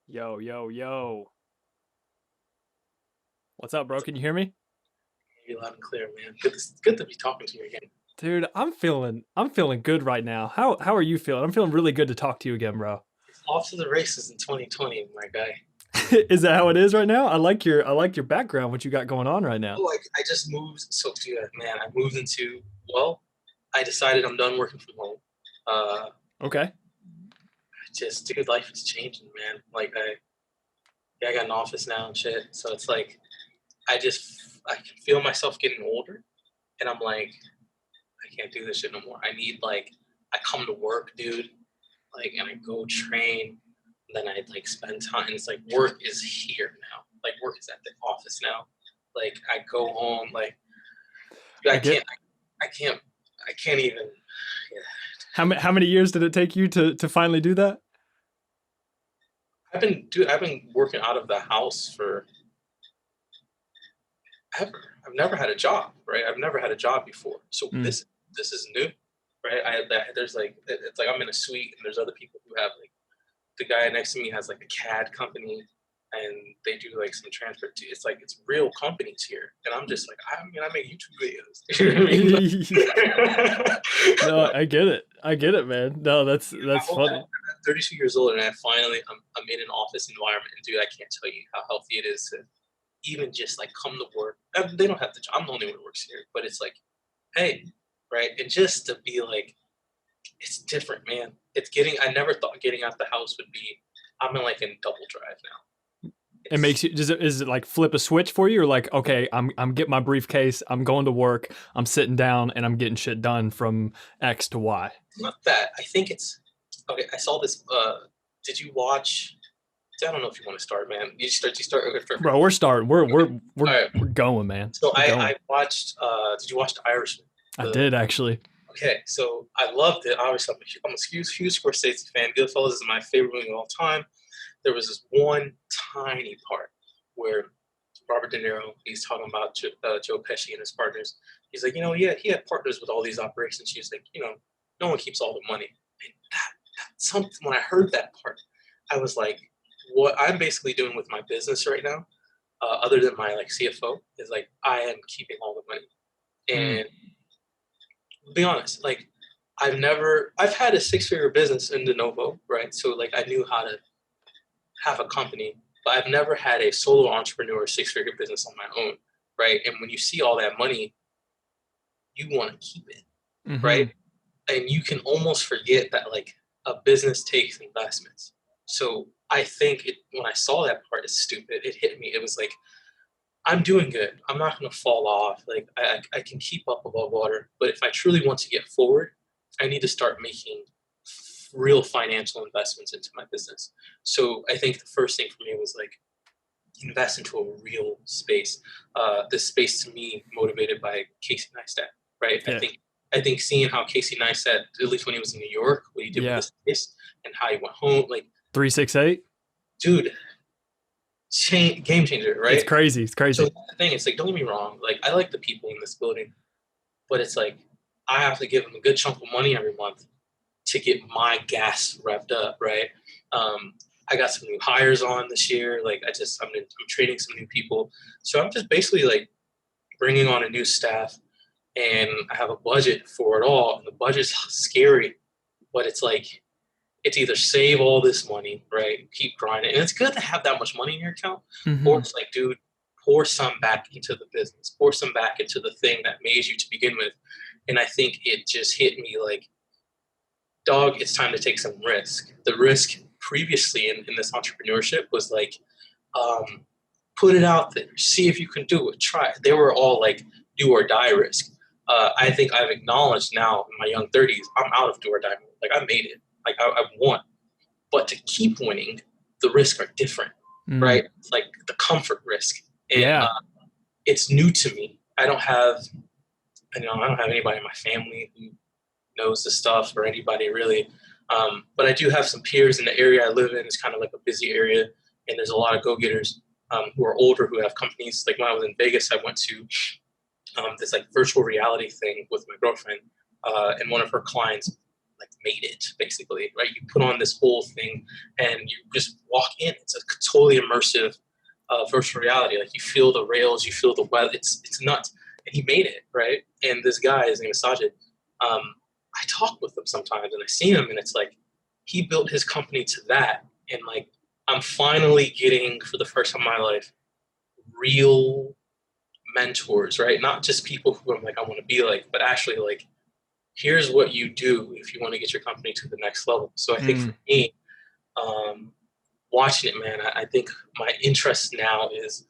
Yo, yo, yo. What's up, bro? Can you hear me? You're loud and clear, man. Good to be talking to you again. Dude, I'm feeling good right now. How are you feeling? I'm feeling really good to talk to you again, bro. Off to the races in 2020, my guy. Is that how it is right now? I like your background, what you got going on right now. Oh, I just moved. So, dude, man, I moved into, well, I decided I'm done working from home. Uh, Okay. dude, life is changing, man. Yeah, I got an office now and shit. So it's like, I can feel myself getting older. And I'm like, I can't do this shit no more. I come to work, dude. And I go train, and then I spend time. It's like work is here now. Like work is at the office now. Like I go home. I I can't. get I can't. I can't even. Yeah. how many years did it take you to finally do that? I've been working out of the house for ever. I've never had a job, right? I've never had a job before. So Mm. this is new, right? There's it's like I'm in a suite, and there's other people who have the guy next to me has like a CAD company, and they do like some transfer. It's like it's real companies here, and I'm just like, I make YouTube videos. You know what I mean? No, I get it. I get it, man. No, that's I that's hope I'm funny. 32 years old, and I'm in an office environment, and dude, I can't tell you how healthy it is to even just like come to work. They don't have to. I'm the only one who works here, but it's like, hey, right, and just to be like, it's different, man. It's getting. I never thought getting out the house would be. I'm in double drive now. It It's makes you is it like flip a switch for you or like, okay, I'm getting my briefcase, I'm going to work, I'm sitting down and I'm getting shit done from X to Y. not that. I think it's okay. I saw this. Did you watch? I don't know if you want to start, man. You start. You start. Okay, perfect. Bro, we're starting. We're Okay. we're we're All right. we're going, man. So We're going. I watched. Did you watch The Irishman? I The did actually. Okay. So I loved it. Obviously, I'm a huge Scorsese fan. Goodfellas is my favorite movie of all time. There was this one tiny part where Robert De Niro, he's talking about Joe Pesci and his partners. He's like, yeah, he had partners with all these operations. He's like, no one keeps all the money. And that's something, when I heard that part, I was like, what I'm basically doing with my business right now, other than my CFO, is like, I am keeping all the money. Mm. And be honest, I've had a six-figure business in de novo, right? So I knew how to have a company, but I've never had a solo entrepreneur six-figure business on my own, right? And when you see all that money, you want to keep it, right? Mm-hmm. And you can almost forget that a business takes investments. So I think when I saw that part, it's stupid. It hit me. It was like, I'm doing good. I'm not going to fall off. I can keep up above water. But if I truly want to get forward, I need to start making real financial investments into my business. So I think the first thing for me was invest into a real space. This space to me motivated by Casey Neistat, right? Yeah. I think seeing how Casey Neistat, at least when he was in New York, what he did with Yeah. this space and how he went home, 368. dude, game changer, It's right? crazy. It's So crazy. the thing, it's like, don't get me wrong, I like the people in this building, but it's like I have to give them a good chunk of money every month to get my gas revved up, right? Um, I got some new hires on this year. I'm training some new people, so I'm just basically bringing on a new staff, and I have a budget for it all. And the budget's scary, but it's like it's either save all this money, right? Keep grinding, and it's good to have that much money in your account, or Mm-hmm. it's like, dude, pour some back into the business, pour some back into the thing that made you to begin with. And I think it just hit me like, dog, it's time to take some risk. The risk previously in this entrepreneurship was um, put it out there, see if you can do it, try it. They were all do or die risk. I think I've acknowledged now in my young 30s, I'm out of do or die mode. I made it. I've won. But to keep winning, the risks are different, Mm. right? It's like the comfort risk. And Yeah. it's new to me. I don't have anybody in my family who knows the stuff or anybody really. But I do have some peers in the area I live in. It's kind of like a busy area, and there's a lot of go-getters who are older who have companies. Like when I was in Vegas, I went to this virtual reality thing with my girlfriend and one of her clients. like made it, basically, right? You put on this whole thing and you just walk in. It's a totally immersive virtual reality. Like you feel the rails, you feel the weather. It's nuts. And he made it, right? And this guy, his name is Sajid. I talk with him sometimes and I see him and it's like he built his company to that. And like I'm finally getting, for the first time in my life, real mentors, right? Not just people who I'm like, I want to be like, but actually like, here's what you do if you want to get your company to the next level. So I think for me, watching it, man, I think my interest now is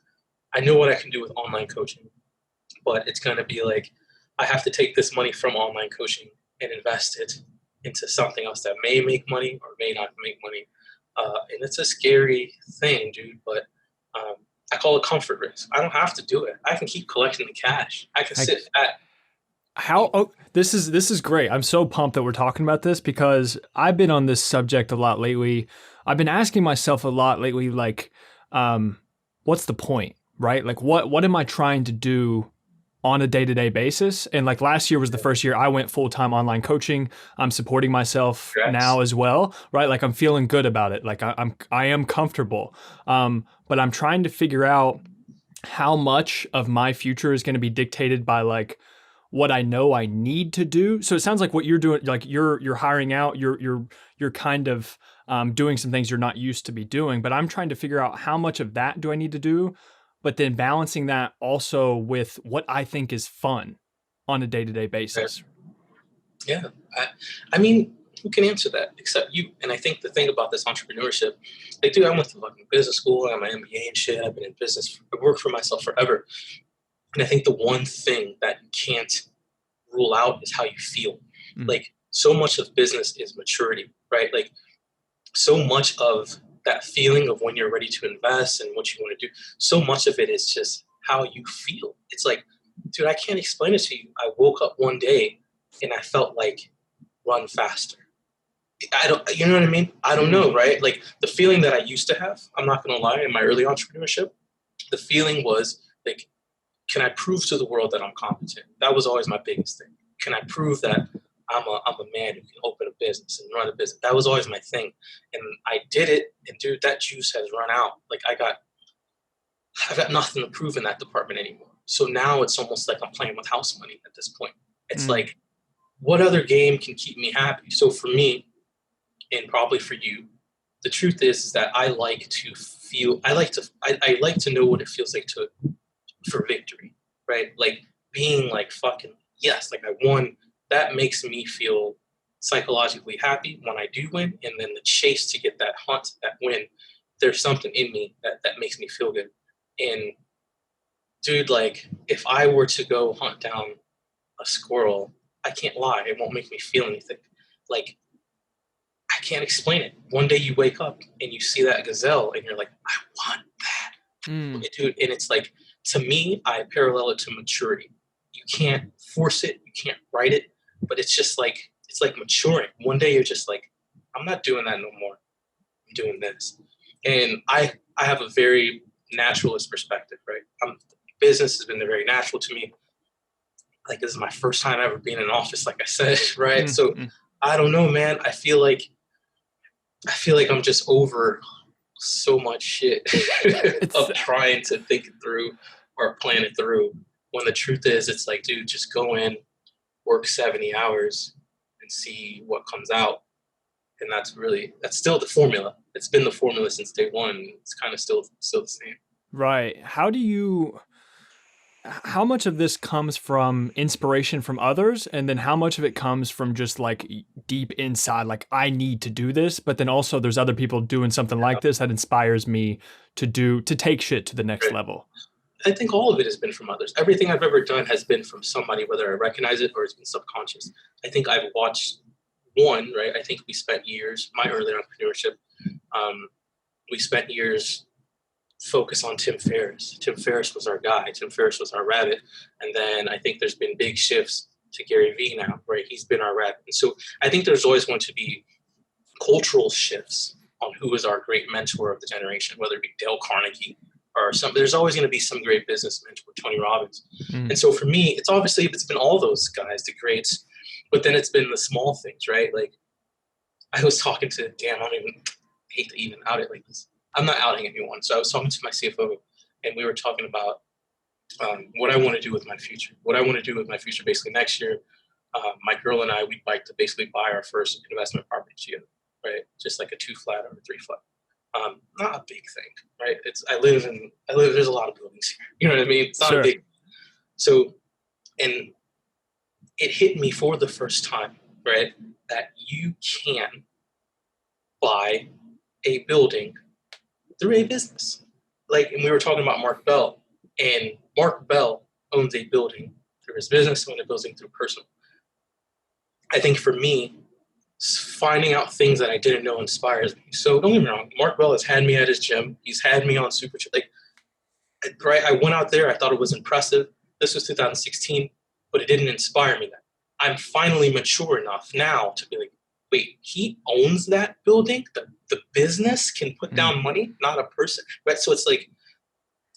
I know what I can do with online coaching, but it's going to be like, I have to take this money from online coaching and invest it into something else that may make money or may not make money. And it's a scary thing, dude, but I call it comfort risk. I don't have to do it. I can keep collecting the cash. I can sit fat. This is great. I'm so pumped that we're talking about this because I've been on this subject a lot lately. I've been asking myself a lot lately, like, what's the point, right? Like, what am I trying to do on a day-to-day basis? And like last year was the first year I went full-time online coaching. I'm supporting myself now as well, right? Like I'm feeling good about it. Like I am comfortable. But I'm trying to figure out how much of my future is going to be dictated by like what I know I need to do. So it sounds like what you're doing, like you're hiring out, you're kind of doing some things you're not used to be doing, but I'm trying to figure out how much of that do I need to do, but then balancing that also with what I think is fun on a day-to-day basis. Yeah. I mean, who can answer that except you? And I think the thing about this entrepreneurship, like, dude, I went to fucking business school, I got my MBA and shit. I've been in business. I've worked for myself forever. And I think the one thing that you can't rule out is how you feel. Like so much of business is maturity, right? Like so much of that feeling of when you're ready to invest and what you want to do, so much of it is just how you feel. It's like, dude, I can't explain it to you. I woke up one day and I felt like run faster. You know what I mean? I don't know, right? Like the feeling that I used to have, I'm not going to lie, in my early entrepreneurship, the feeling was like, can I prove to the world that I'm competent? That was always my biggest thing. Can I prove that I'm a man who can open a business and run a business? That was always my thing. And I did it, and dude, that juice has run out. Like I've got nothing to prove in that department anymore. So now it's almost like I'm playing with house money at this point. It's like, what other game can keep me happy? So for me, and probably for you, the truth is that I like to know what it feels like for victory, right? Like being like fucking yes, like I won. That makes me feel psychologically happy when I do win, and then the chase to get that hunt, that win. There's something in me that makes me feel good. And dude, like if I were to go hunt down a squirrel, I can't lie, it won't make me feel anything. Like I can't explain it. One day you wake up and you see that gazelle, and you're like, I want that, dude. And it's like, to me, I parallel it to maturity. You can't force it, you can't write it, but it's just like, it's like maturing. One day you're just like, I'm not doing that no more. I'm doing this. And I have a very naturalist perspective, right? Business has been very natural to me. Like this is my first time ever being in an office, like I said, right? So I don't know, man. I feel like I'm just over so much shit of trying to think it through or plan it through, when the truth is it's like, dude, just go in, work 70 hours and see what comes out. And that's still the formula. It's been the formula since day one. It's kind of still the same. Right. How much of this comes from inspiration from others, and then how much of it comes from just like deep inside, like I need to do this, but then also there's other people doing something like this that inspires me to take shit to the next level? I think all of it has been from others. Everything I've ever done has been from somebody, whether I recognize it or it's been subconscious. I think I've watched one, right? I think we spent years, my early entrepreneurship, we spent years focus on Tim Ferriss. Tim Ferriss was our guy. Tim Ferriss was our rabbit. And then I think there's been big shifts to Gary Vee now, right? He's been our rabbit. And so I think there's always going to be cultural shifts on who is our great mentor of the generation, whether it be Dale Carnegie or there's always going to be some great business mentor, Tony Robbins. And so for me, it's been all those guys, the greats. But then it's been the small things, right? Like I was talking to, damn, I don't even hate to even out it like this. I'm not outing anyone. So I was talking to my CFO, and we were talking about what I want to do with my future. What I want to do with my future, basically next year, my girl and I, we'd like to basically buy our first investment property together, right? Just like a 2-flat or a 3-flat. Not a big thing, right? There's a lot of buildings here. You know what I mean? It's not Sure. a big. So, and it hit me for the first time, right? That you can buy a building through a business. Like, and we were talking about Mark Bell, and Mark Bell owns a building through his business, owns a building through personal. I think for me, finding out things that I didn't know inspires me. So don't get me wrong, Mark Bell has had me at his gym. He's had me on Super. Like, right, I went out there. I thought it was impressive. This was 2016, but it didn't inspire me then. I'm finally mature enough now to be like, wait, he owns that building? The business can put down money, not a person, right? So it's like,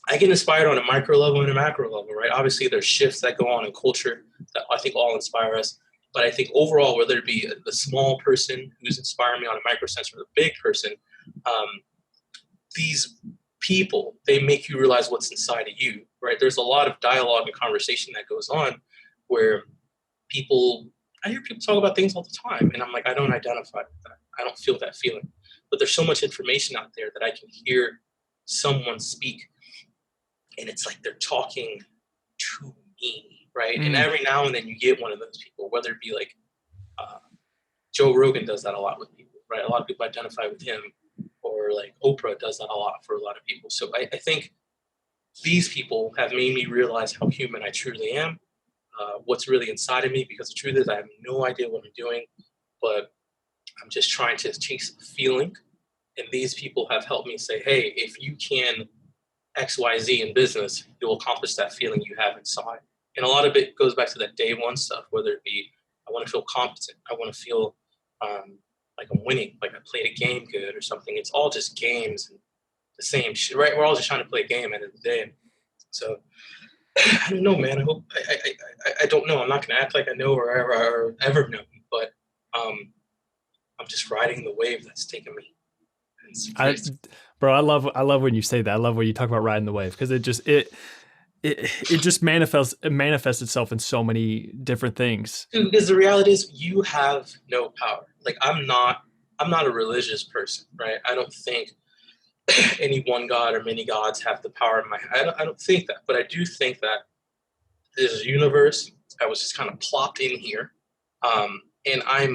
I get inspired on a micro level and a macro level, right? Obviously, there's shifts that go on in culture that I think all inspire us. But I think overall, whether it be the small person who's inspiring me on a micro sense or the big person, these people, they make you realize what's inside of you, right? There's a lot of dialogue and conversation that goes on where I hear people talk about things all the time, and I'm like, I don't identify with that. I don't feel that feeling. But there's so much information out there that I can hear someone speak, and it's like they're talking to me, right? And every now and then you get one of those people, whether it be like Joe Rogan does that a lot with people, right? A lot of people identify with him, or like Oprah does that a lot for a lot of people. So I think these people have made me realize how human I truly am, what's really inside of me, because the truth is I have no idea what I'm doing, but I'm just trying to chase a feeling. And these people have helped me say, hey, if you can XYZ in business, you'll accomplish that feeling you have inside. And a lot of it goes back to that day one stuff, whether it be I want to feel competent, I want to feel like I'm winning, like I played a game good or something. It's all just games and the same shit, right? We're all just trying to play a game at the end of the day. So I don't know, man. I don't know. I'm not going to act like I know or ever know, but I'm just riding the wave that's taken me. Bro, I love when you say that. I love when you talk about riding the wave, because it just manifests itself in so many different things. Dude, because the reality is you have no power. Like I'm not a religious person, right? I don't think any one God or many gods have the power in my head. I don't think that, but I do think that this universe, I was just kind of plopped in here, and I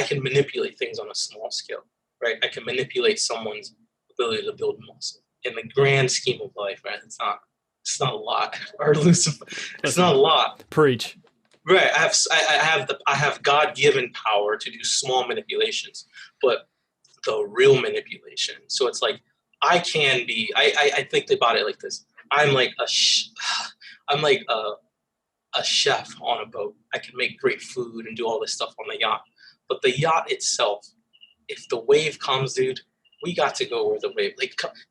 can manipulate things on a small scale, right? I can manipulate someone's ability to build muscle in the grand scheme of life, right? It's not a lot, or Lucifer, it's not a lot. Preach. Right. I have God-given power to do small manipulations, but the real manipulation. So it's like I think about it like this. I'm like a chef on a boat. I can make great food and do all this stuff on the yacht. But the yacht itself, if the wave comes, dude, we got to go where the wave,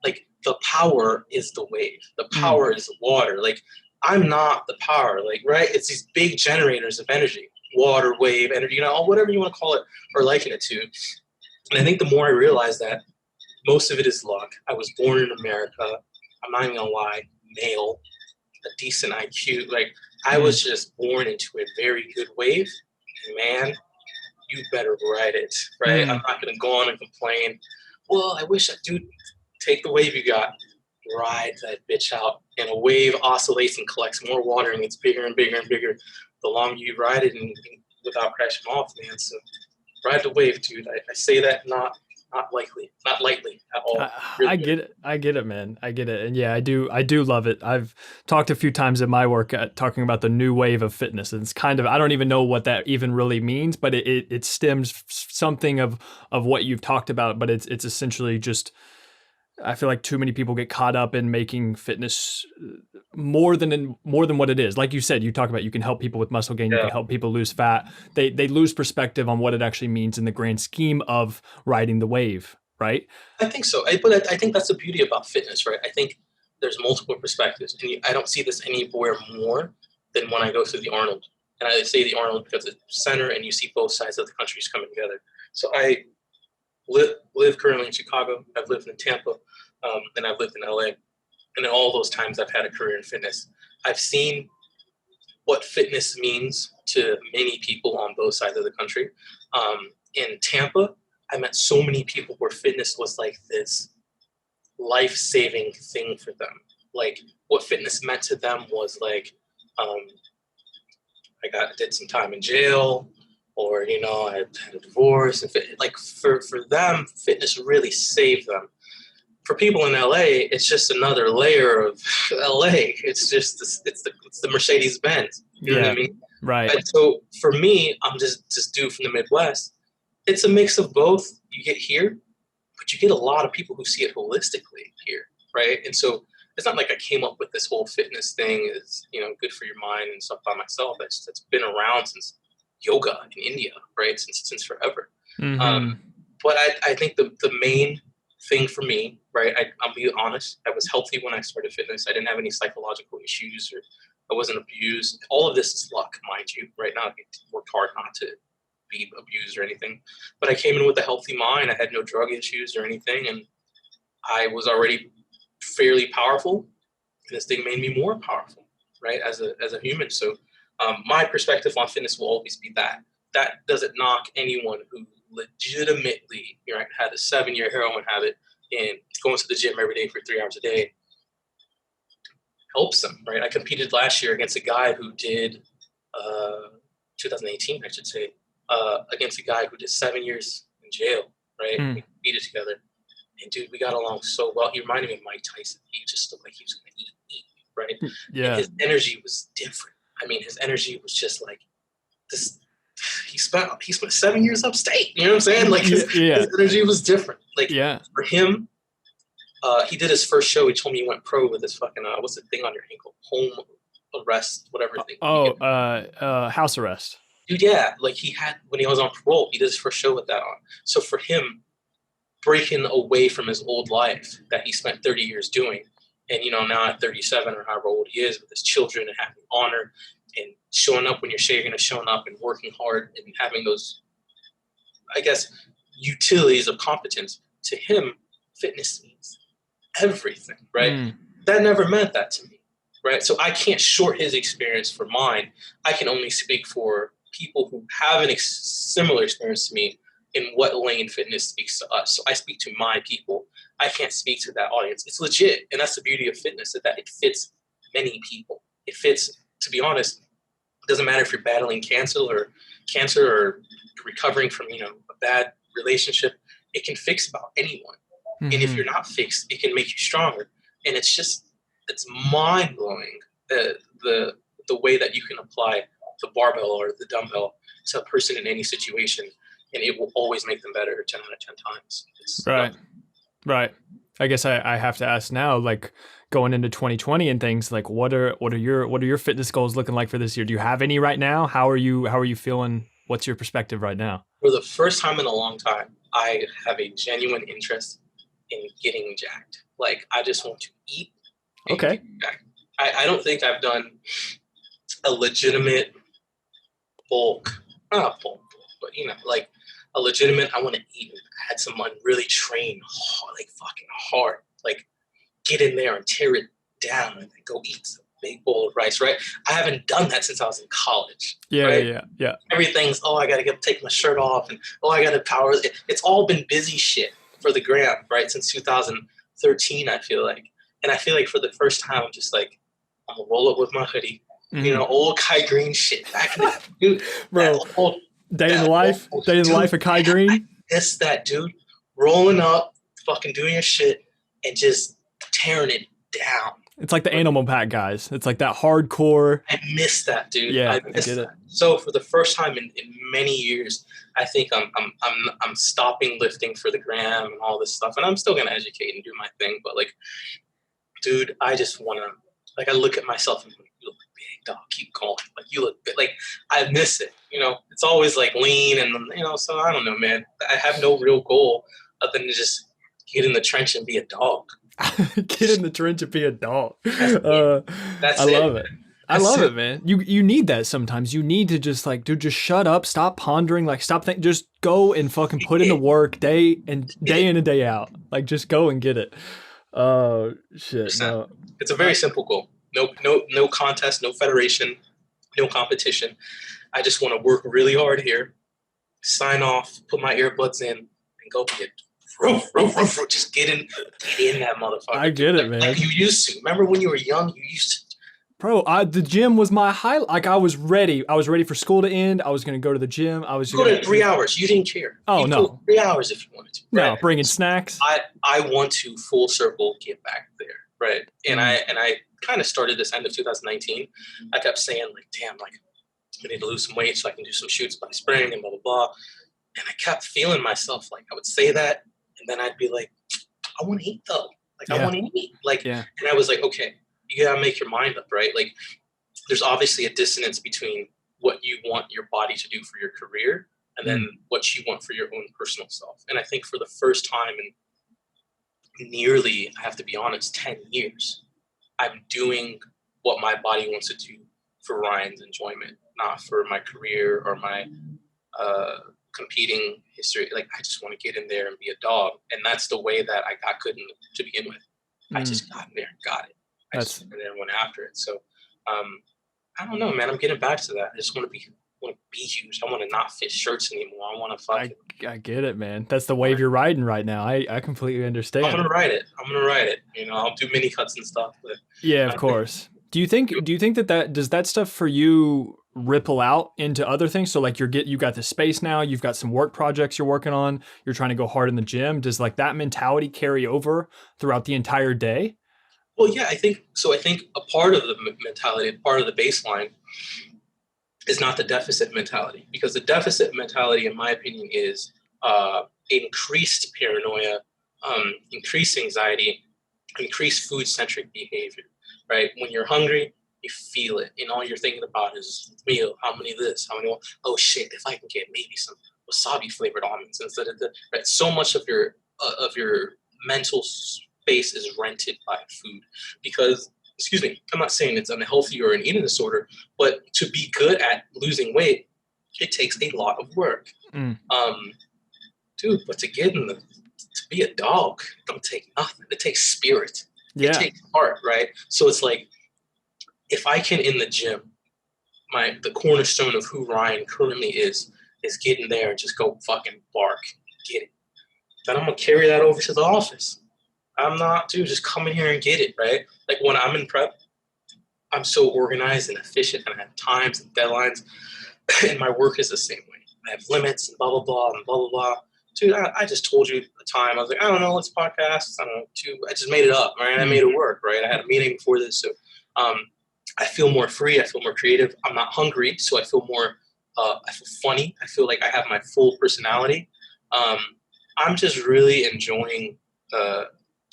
like the power is the wave. The power is the water. Like I'm not the power, like, right? It's these big generators of energy, water, wave, energy, whatever you want to call it or liken it to. And I think the more I realize that most of it is luck. I was born in America. I'm not even gonna lie, male, a decent IQ. Like I was just born into a very good wave. Man, you better ride it, right? I'm not gonna go on and complain. Well, I wish I do. Take the wave you got, ride that bitch out. And a wave oscillates and collects more water and gets bigger and bigger and bigger the longer you ride it and without crashing off, man. So ride the wave, dude. I say that not lightly at all. Really. I get it, man. I get it. And yeah, I do love it. I've talked a few times at my work talking about the new wave of fitness. And it's kind of, I don't even know what that even really means, but it stems something of what you've talked about, but it's essentially just, I feel like too many people get caught up in making fitness more than what it is. Like you said, you talk about you can help people with muscle gain, you can help people lose fat. They lose perspective on what it actually means in the grand scheme of riding the wave, right? I think so. But I think that's the beauty about fitness, right? I think there's multiple perspectives, and I don't see this anywhere more than when I go through the Arnold. And I say the Arnold because it's center and you see both sides of the countries coming together. So I live currently in Chicago. I've lived in Tampa, and I've lived in LA. And in all those times I've had a career in fitness, I've seen what fitness means to many people on both sides of the country. In Tampa, I met so many people where fitness was like this life-saving thing for them. Like what fitness meant to them was like, did some time in jail, or I had a divorce, and like for them, fitness really saved them. For people in LA, it's just another layer of LA. It's just it's the Mercedes Benz. You know what I mean? Right. And so for me, I'm just dude from the Midwest. It's a mix of both. You get here, but you get a lot of people who see it holistically here, right? And so it's not like I came up with this whole fitness thing is good for your mind and stuff by myself. It's been around since yoga in India, right? Since forever. Mm-hmm. But I think the main thing for me, right? I'll be honest. I was healthy when I started fitness. I didn't have any psychological issues, or I wasn't abused. All of this is luck, mind you. Right now, I worked hard not to be abused or anything. But I came in with a healthy mind. I had no drug issues or anything, and I was already fairly powerful. And this thing made me more powerful, right? As a human. So my perspective on fitness will always be that. That doesn't knock anyone who legitimately had a 7-year heroin habit and going to the gym every day for 3 hours a day helps them, right? I competed last year against a guy who did 2018, I should say, against a guy who did 7 years in jail, right? We competed together, and dude, we got along so well. He reminded me of Mike Tyson. He just looked like he was going to eat, right? Yeah. And his energy was different. I mean, his energy was just like this. He spent 7 years upstate. You know what I'm saying? Like his energy was different. Like for him, he did his first show. He told me he went pro with his fucking what's the thing on your ankle? Home arrest, whatever thing. House arrest. Dude, yeah. Like he had when he was on parole, he did his first show with that on. So for him, breaking away from his old life that he spent 30 years doing, and now at 37 or however old he is with his children and having honor and showing up when you're saying you're going to showing up and working hard and having those, I guess, utilities of competence, to him, fitness means everything, right? That never meant that to me, right? So I can't short his experience for mine. I can only speak for people who have a similar experience to me in what lane fitness speaks to us. So I speak to my people. I can't speak to that audience. It's legit. And that's the beauty of fitness, that it fits many people. It fits, to be honest, it doesn't matter if you're battling cancer or recovering from, a bad relationship. It can fix about anyone. And if you're not fixed, it can make you stronger. And it's mind blowing, the way that you can apply the barbell or the dumbbell to a person in any situation. And it will always make them better 10 out of 10 times. Right. I guess I have to ask now, like going into 2020 and things, like what are your fitness goals looking like for this year? Do you have any right now? How are you feeling? What's your perspective right now? For the first time in a long time, I have a genuine interest in getting jacked. Like I just want to eat. Okay. I don't think I've done a legitimate not bulk, but like a legitimate, I want to eat. I had someone really train like fucking hard, like get in there and tear it down and then go eat some big bowl of rice, right? I haven't done that since I was in college. Yeah. Everything's, I got to take my shirt off, and I got to power. It's all been busy shit for the gram, right? Since 2013, I feel like. And I feel like for the first time, I'm just like, I'm going to roll up with my hoodie, old Kai Green shit. Back in the, dude, bro. Day in the life of Kai Green. I miss that, dude. Rolling up, fucking doing your shit, and just tearing it down. It's like the Animal Pack guys. It's like that hardcore. I miss that, dude. Yeah, I get it. So for the first time in many years, I think I'm stopping lifting for the gram and all this stuff, and I'm still gonna educate and do my thing. But like, dude, I just wanna I look at myself and I'm like, you look big, dog. Keep going. Like you look big. Like I miss it. It's always like lean and So I don't know, man. I have no real goal other than to just get in the trench and be a dog. Get in the trench and be a dog. That's I love it. I love it, man. You need that sometimes. You need to just like, dude, just shut up, stop pondering, like stop thinking, just go and fucking put in the work day in and day out. Like just go and get it. Oh shit. No. It's a very simple goal. No contest, no federation, no competition. I just want to work really hard here, sign off, put my earbuds in, and go be it. Just get in that motherfucker. I get it, man. Like you used to. Remember when you were young? You used to. Bro, the gym was my highlight. Like I was ready. I was ready for school to end. I was gonna go to the gym. I was go to 3 hours. You didn't care. Oh you no, 3 hours if you wanted to. Right? No, bringing snacks. I want to full circle get back there, right? And I kind of started this end of 2019. I kept saying like, damn, like I need to lose some weight so I can do some shoots by spring and blah blah blah. And I kept feeling myself like I would say that, and then I'd be like, I want to eat though. Like I want to eat. Like, and I was like, okay. You gotta make your mind up, right? Like, there's obviously a dissonance between what you want your body to do for your career and then what you want for your own personal self. And I think for the first time in nearly, I have to be honest, 10 years, I'm doing what my body wants to do for Ryan's enjoyment, not for my career or my competing history. Like, I just want to get in there and be a dog. And that's the way that I got good to begin with. I just got in there and got it. I just went there and went after it. So, I don't know, man. I'm getting back to that. I just want to be huge. I want to not fit shirts anymore. I want to fucking. I get it, man. That's the wave you're riding right now. I completely understand. I'm gonna ride it. You know, I'll do mini cuts and stuff. But yeah, of course. Do you think that does that stuff for you ripple out into other things? So like you got the space now. You've got some work projects you're working on. You're trying to go hard in the gym. Does like that mentality carry over throughout the entire day? Well, yeah, I think a part of the mentality, part of the baseline is not the deficit mentality, because the deficit mentality, in my opinion, is increased paranoia, increased anxiety, increased food-centric behavior, right? When you're hungry, you feel it, and all you're thinking about is meal, how many of this, how many, oh shit, if I can get maybe some wasabi-flavored almonds instead of right? So much of your mental space is rented by food, because, excuse me, I'm not saying it's unhealthy or an eating disorder, but to be good at losing weight, it takes a lot of work. Dude, but to be a dog, don't take nothing. It takes spirit. It takes heart, right? So it's like, if I can in the gym, the cornerstone of who Ryan currently is getting there and just go fucking bark, get it. Then I'm gonna carry that over to the office. I'm not, dude, just come in here and get it, right? Like when I'm in prep, I'm so organized and efficient, and I have times and deadlines, and my work is the same way. I have limits and blah, blah, blah, and blah, blah, blah. Dude, I just told you the time. I was like, I don't know, let's podcast. I don't know, I just made it up, right? I made it work, right? I had a meeting before this. So I feel more free. I feel more creative. I'm not hungry, so I feel more, I feel funny. I feel like I have my full personality. I'm just really enjoying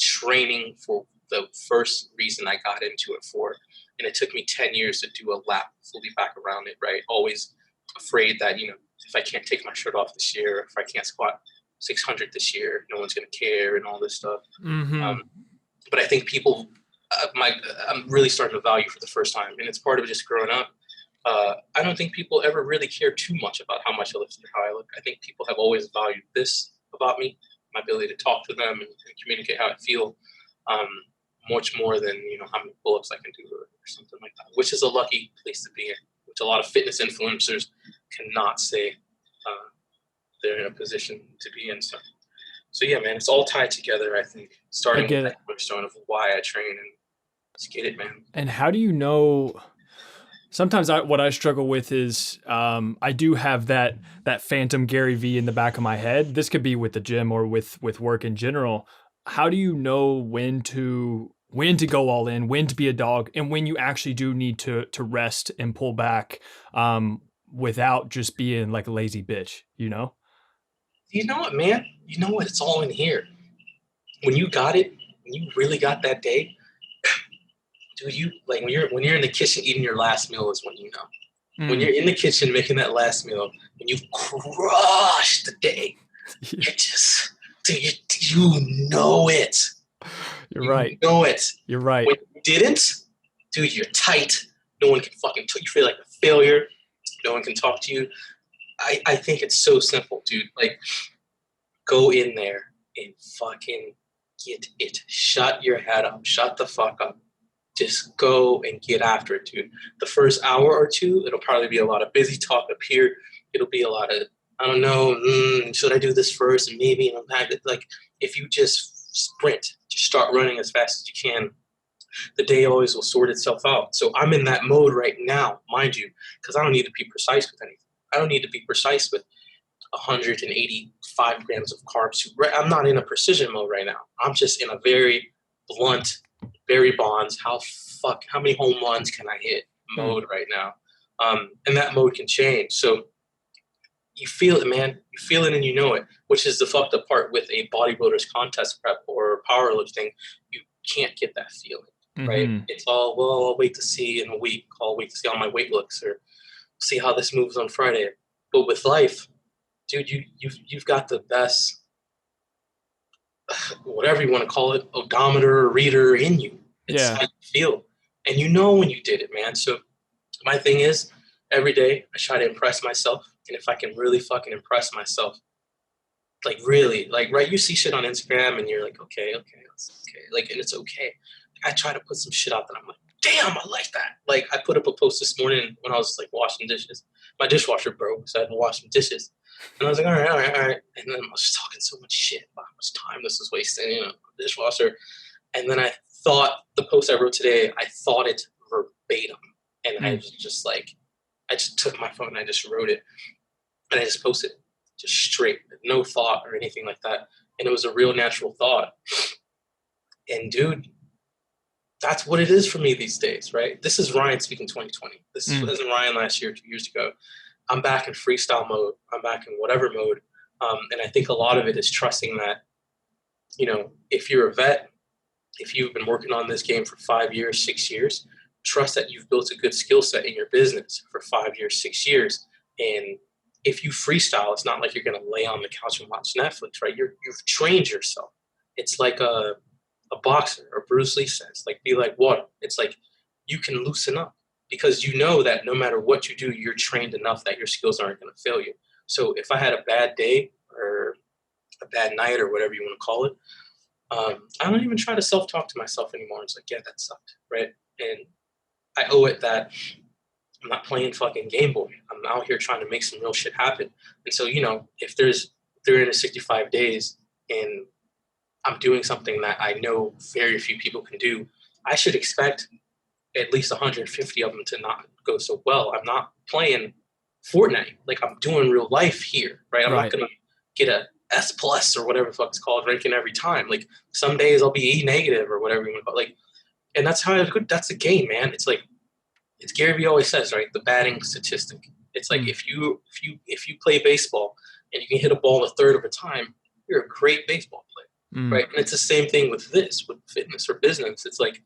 training for the first reason I got into it for. And it took me 10 years to do a lap fully back around it, right? Always afraid that, you know, if I can't take my shirt off this year, if I can't squat 600 this year, no one's going to care and all this stuff. But I think people, I'm really starting to value for the first time. And it's part of just growing up. I don't think people ever really care too much about how much I lift or how I look. I think people have always valued this about me, my ability to talk to them and communicate how I feel, much more than, you know, how many pull-ups I can do or something like that, which is a lucky place to be in, which a lot of fitness influencers cannot say they're in a position to be in. So yeah, man, it's all tied together, I think, starting with that cornerstone of why I train, and let's get it, man. And how do you know? Sometimes what I struggle with is I do have that phantom Gary V in the back of my head. This could be with the gym or with work in general. How do you know when to go all in, when to be a dog, and when you actually do need to rest and pull back without just being like a lazy bitch, you know? You know what, man? You know what? It's all in here. When you got it, when you really got that day, dude, you like when you're in the kitchen eating your last meal is when you know. When you're in the kitchen making that last meal, when you've crushed the day, you just, dude, you know it. You're right. You know it. You're right. When you didn't, dude, you're tight. No one can fucking you feel like a failure. No one can talk to you. I think it's so simple, dude. Like, go in there and fucking get it. Shut your head up. Shut the fuck up. Just go and get after it, dude. The first hour or two, it'll probably be a lot of busy talk up here. It'll be a lot of, I don't know, should I do this first? And maybe, like, if you just sprint, just start running as fast as you can, the day always will sort itself out. So I'm in that mode right now, mind you, because I don't need to be precise with anything. I don't need to be precise with 185 grams of carbs. I'm not in a precision mode right now. I'm just in a very blunt, very bonds, how many home runs can I hit mode right now. And that mode can change. So you feel it, man. You feel it and you know it, which is the fucked up part with a bodybuilder's contest prep or powerlifting. You can't get that feeling, right? It's all, well, I'll wait to see in a week. I'll wait to see how my weight looks or see how this moves on Friday. But with life, dude, you've got the best, whatever you want to call it, odometer or reader in you. It's how you feel. And you know when you did it, man. So my thing is, every day I try to impress myself. And if I can really fucking impress myself, like really, like, right, you see shit on Instagram and you're like, okay, that's okay. Like, and it's okay. I try to put some shit out that I'm like, damn, I like that. Like, I put up a post this morning when I was like washing dishes. My dishwasher broke, so I had to wash some dishes. And I was like, all right. And then I was just talking so much shit about how much time this is wasting, dishwasher. And then I thought the post I wrote today, I thought it verbatim. And I was just like, I just took my phone and I just wrote it. And I just posted it, just straight, no thought or anything like that. And it was a real natural thought. And dude, that's what it is for me these days, right? This is Ryan speaking 2020. This isn't Ryan last year, 2 years ago. I'm back in freestyle mode. I'm back in whatever mode. And I think a lot of it is trusting that, if you're a vet, if you've been working on this game for 5 years, 6 years, trust that you've built a good skill set in your business for 5 years, 6 years. And if you freestyle, it's not like you're going to lay on the couch and watch Netflix, right? You've trained yourself. It's like a boxer, or Bruce Lee says, like, be like water. It's like you can loosen up because you know that no matter what you do, you're trained enough that your skills aren't going to fail you. So if I had a bad day or a bad night or whatever you want to call it, I don't even try to self-talk to myself anymore. It's like, yeah, that sucked, right? And I owe it that I'm not playing fucking Game Boy. I'm out here trying to make some real shit happen. And so, if there's 365 days and I'm doing something that I know very few people can do, I should expect at least 150 of them to not go so well. I'm not playing Fortnite. Like, I'm doing real life here, right? I'm not going to get a S plus or whatever the fuck it's called ranking every time. Like, some days I'll be E negative or whatever you want to call it. Like, and that's that's the game, man. It's like, it's Gary Vee always says, right? The batting statistic. It's like, if you play baseball and you can hit a ball a third of a time, you're a great baseball player, right? And it's the same thing with fitness or business. It's like,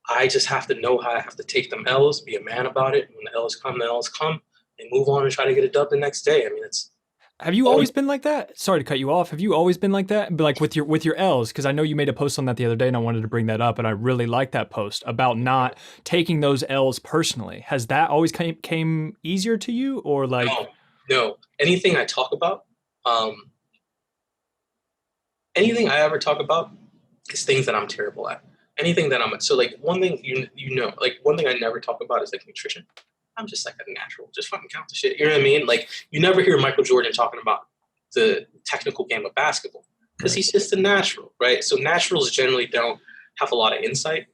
I just have to know how I have to take them L's, be a man about it. When the L's come, and move on and try to get a dub the next day. I mean, it's. Have you always been like that? Sorry to cut you off. Have you always been like that? But like with your L's, because I know you made a post on that the other day, and I wanted to bring that up, and I really liked that post about not taking those L's personally. Has that always came easier to you, or like? No. Anything I talk about, anything I ever talk about, is things that I'm terrible at. Anything that so like one thing like one thing I never talk about is like nutrition. I'm just like a natural, just fucking count the shit. You know what I mean? Like, you never hear Michael Jordan talking about the technical game of basketball because he's just a natural, right? So naturals generally don't have a lot of insight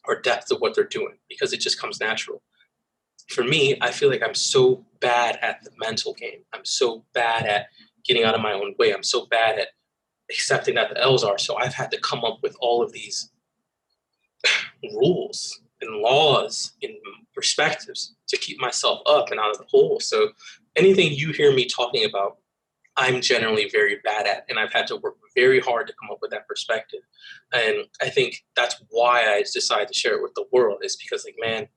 or depth of what they're doing because it just comes natural. For me, I feel like I'm so bad at the mental game. I'm so bad at getting out of my own way. I'm so bad at accepting that the L's are. So I've had to come up with all of these rules and laws and perspectives to keep myself up and out of the hole. So anything you hear me talking about, I'm generally very bad at, and I've had to work very hard to come up with that perspective. And I think that's why I decided to share it with the world, is because, like, man,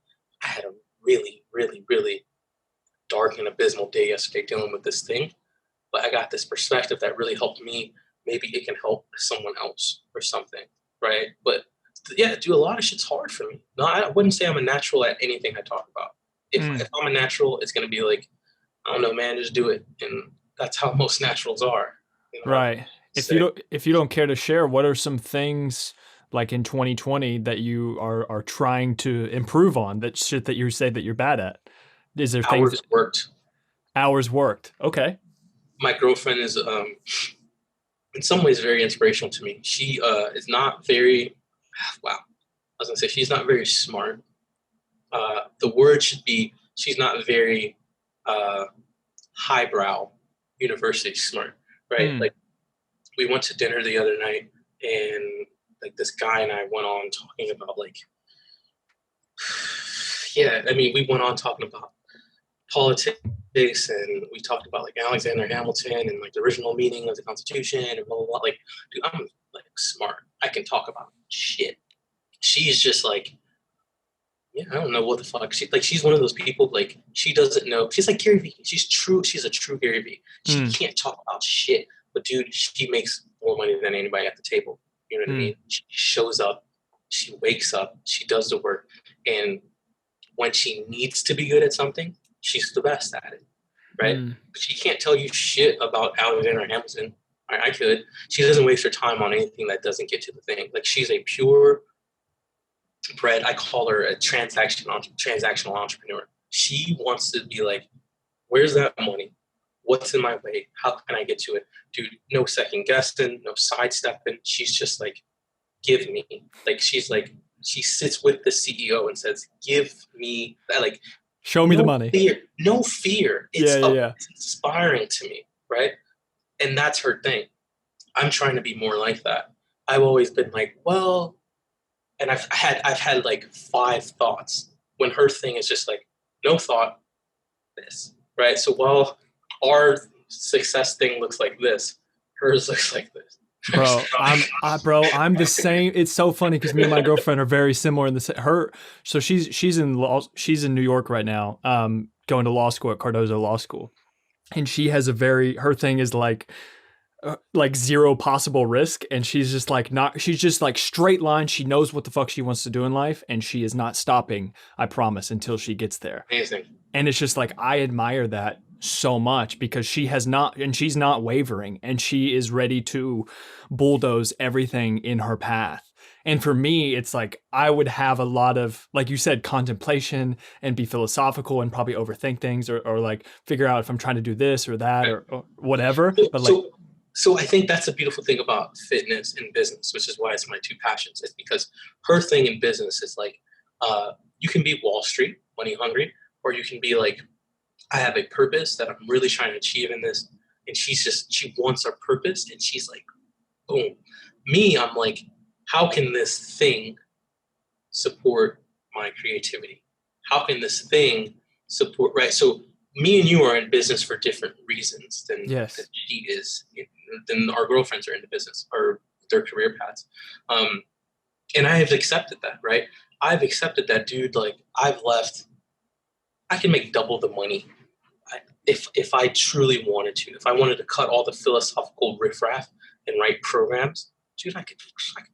I had a really, really, really dark and abysmal day yesterday dealing with this thing, but I got this perspective that really helped me. Maybe it can help someone else or something, right? But Yeah, dude, a lot of shit's hard for me. No, I wouldn't say I'm a natural at anything I talk about. If I'm a natural, it's gonna be like, I don't know, man, just do it, and that's how most naturals are. You know, Right. say If you don't care to share, what are some things like in 2020 that you are trying to improve on, that shit that you say that you're bad at? Is there things hours worked. hours worked? Okay. My girlfriend is in some ways very inspirational to me. She is not very wow. I was gonna say she's not very smart. The word should be she's not very uh, highbrow university smart, right? Mm. Like we went to dinner the other night, and like this guy and I went on talking about like, yeah, I mean, we went on talking about politics, and we talked about like Alexander Hamilton and like the original meaning of the Constitution and blah blah blah. Like, dude, I'm like smart. I can talk about shit. She's just like, yeah, I don't know what the fuck. She's one of those people like she doesn't know. She's like Gary Vee. She's true. She's a true Gary Vee. She Mm. can't talk about shit, but dude, she makes more money than anybody at the table. You know what I Mm. mean? She shows up. She wakes up. She does the work, and when she needs to be good at something, she's the best at it, right? Mm. She can't tell you shit about Alexander Hamilton. I could. She doesn't waste her time on anything that doesn't get to the thing. Like she's a pure bred. I call her a transactional entrepreneur. She wants to be like, where's that money? What's in my way? How can I get to it? Dude, no second guessing, no sidestepping. She's just like, give me. Like she's like, she sits with the CEO and says, give me that. Like, Show me the no money. fear, no fear. Yeah, yeah, yeah. It's inspiring to me, right? And that's her thing. I'm trying to be more like that. I've always been like, well, and I've had like 5 thoughts when her thing is just like no thought, this, right? So while our success thing looks like this, hers looks like this. Bro, I'm the same. It's so funny because me and my girlfriend are very similar in this. So she's in New York right now, going to law school at Cardozo Law School, and she has her thing is like zero possible risk, and she's just like not. She's just like straight line. She knows what the fuck she wants to do in life, and she is not stopping. I promise until she gets there. Amazing. And it's just like I admire that so much because she's not wavering, and she is ready to bulldoze everything in her path. And for me, it's like I would have a lot of, like you said, contemplation and be philosophical and probably overthink things, or like figure out if I'm trying to do this or that, or whatever. But like, So I think that's a beautiful thing about fitness and business, which is why it's my two passions. It's because her thing in business is like, you can be Wall Street, money hungry, or you can be like, I have a purpose that I'm really trying to achieve in this. And she wants a purpose, and she's like, boom. Me, I'm like, how can this thing support my creativity? How can this thing support, right? So me and you are in business for different reasons than she is, than our girlfriends are in the business or their career paths. And I have accepted that, right? I've accepted that, dude. Like I've left, I can make double the money if I truly wanted to. If I wanted to cut all the philosophical riffraff and write programs, dude, I could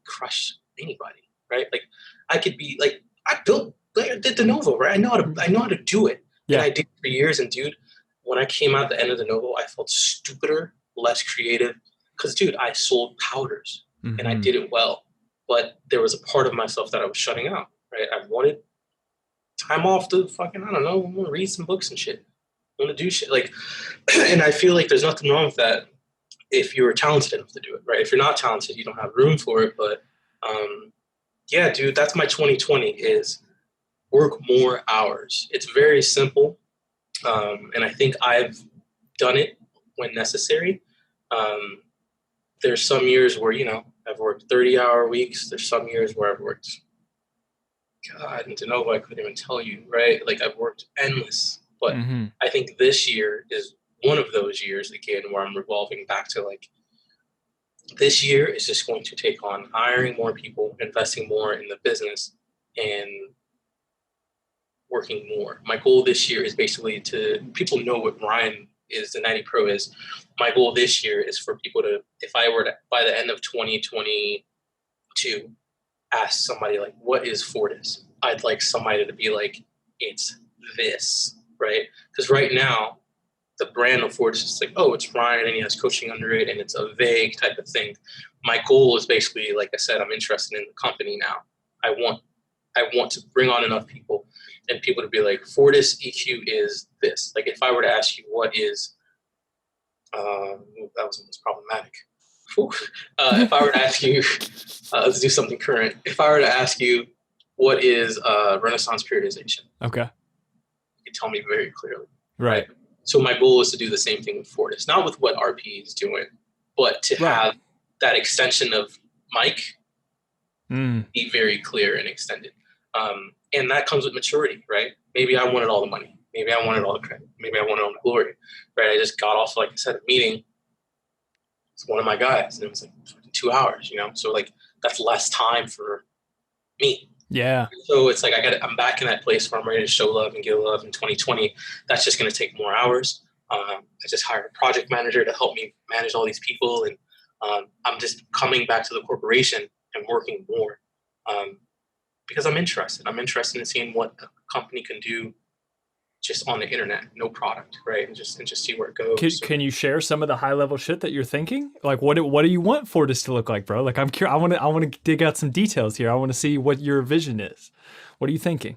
crush anybody, right? Like I could be like I did de novo, right? I know how to do it, and I did it for years. And dude, when I came out the end of de novo, I felt stupider, less creative, because dude, I sold powders and I did it well, but there was a part of myself that I was shutting out, right? I wanted time off to fucking, I don't know, I want to read some books and shit. I want to do shit like, and I feel like there's nothing wrong with that if you're talented enough to do it, right? If you're not talented, you don't have room for it. But yeah, dude, that's my 2020 is work more hours. It's very simple. And I think I've done it when necessary. There's some years where, I've worked 30-hour weeks. There's some years where I've worked, God, and de novo, I couldn't even tell you, right? Like I've worked endless. But I think this year is one of those years, again, where I'm revolving back to like, this year is just going to take on hiring more people, investing more in the business, and working more. My goal this year is basically people know what Ryan is, the Natty Pro is. My goal this year is for people to, if I were to, by the end of 2022, ask somebody like, what is Fortis? I'd like somebody to be like, it's this, right? Because right now, the brand of Fortis is like, oh, it's Ryan and he has coaching under it and it's a vague type of thing. My goal is basically, like I said, I'm interested in the company now. I want to bring on enough people and people to be like, Fortis EQ is this. Like if I were to ask you what is, that was almost problematic. If I were to ask you, let's do something current. If I were to ask you, what is Renaissance periodization? Okay. You can tell me very clearly. Right. So my goal is to do the same thing with Fortis, not with what RP is doing, but to have that extension of Mike be very clear and extended. And that comes with maturity, right? Maybe I wanted all the money. Maybe I wanted all the credit. Maybe I wanted all the glory, right? I just got off, like I said, a meeting. It's one of my guys, and it was like 2 hours, So like that's less time for me. Yeah. So it's like I'm back in that place where I'm ready to show love and give love in 2020. That's just going to take more hours. I just hired a project manager to help me manage all these people, and I'm just coming back to the corporation and working more because I'm interested. I'm interested in seeing what a company can do just on the internet, no product, right? And just see where it goes. Can you share some of the high level shit that you're thinking? Like what do you want Fortis to look like, bro? Like I'm curious. I want to dig out some details here. I want to see what your vision is. What are you thinking?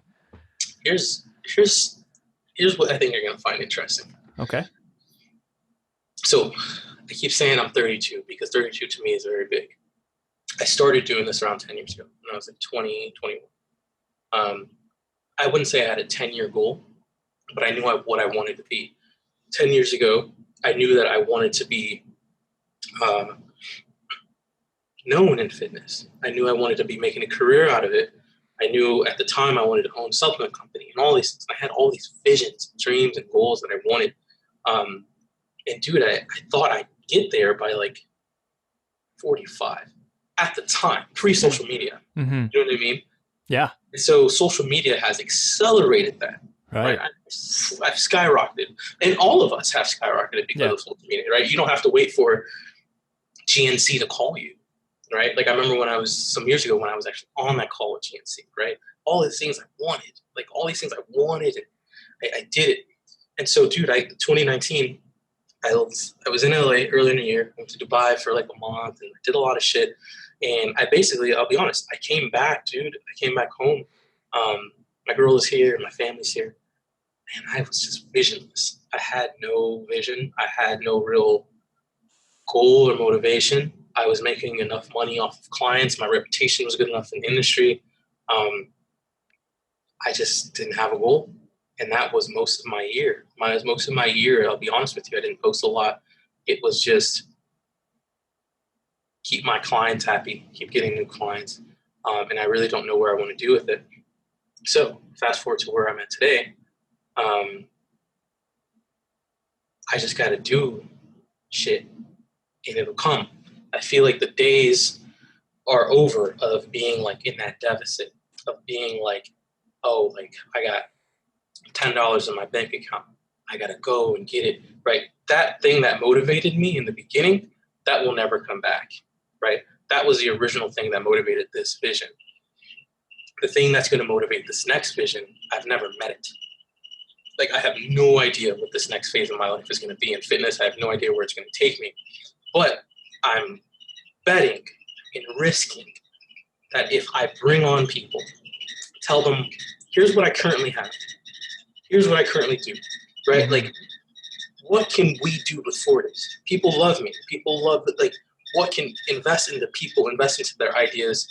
Here's what I think you're gonna find interesting. Okay. So I keep saying I'm 32 because 32 to me is very big. I started doing this around 10 years ago when I was like 20, 21. I wouldn't say I had a 10-year goal, but I knew what I wanted to be. 10 years ago, I knew that I wanted to be known in fitness. I knew I wanted to be making a career out of it. I knew at the time I wanted to own a supplement company and all these things. I had all these visions, dreams, and goals that I wanted. And dude, I thought I'd get there by like 45 at the time, pre-social media. Mm-hmm. You know what I mean? Yeah. And so social media has accelerated that. Right. I've skyrocketed, and all of us have skyrocketed because of social media, right? You don't have to wait for GNC to call you, right? Like I remember some years ago when I was actually on that call with GNC, right? All these things I wanted, and I did it. And so, dude, 2019, I was in LA early in the year, went to Dubai for like a month, and I did a lot of shit. And I'll be honest, I came back, dude. I came back home. My girl is here, my family's here. And I was just visionless. I had no vision. I had no real goal or motivation. I was making enough money off of clients. My reputation was good enough in the industry. I just didn't have a goal. And that was most of my year. Most of my year, I'll be honest with you, I didn't post a lot. It was just keep my clients happy, keep getting new clients. And I really don't know where I want to do with it. So fast forward to where I'm at today. I just got to do shit and it'll come. I feel like the days are over of being like in that deficit, of being like, oh, like I got $10 in my bank account. I got to go and get it, right? That thing that motivated me in the beginning, that will never come back, right? That was the original thing that motivated this vision. The thing that's going to motivate this next vision, I've never met it. Like, I have no idea what this next phase of my life is going to be in fitness. I have no idea where it's going to take me. But I'm betting and risking that if I bring on people, tell them, here's what I currently have. Here's what I currently do, right? Like, what can we do with Fortis? People love me. People love, like, what can invest into people, invest into their ideas,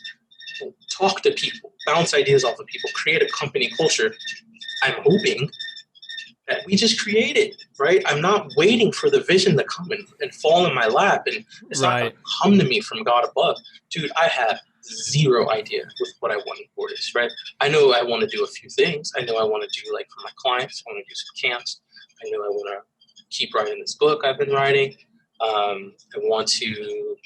talk to people, bounce ideas off of people, create a company culture. I'm hoping that we just create it, right? I'm not waiting for the vision to come and fall in my lap, and it's not going to come to me from God above. Dude, I have zero idea with what I want in Fortis, right? I know I want to do a few things. I know I want to do, like, for my clients, I want to do some camps. I know I want to keep writing this book I've been writing. I want to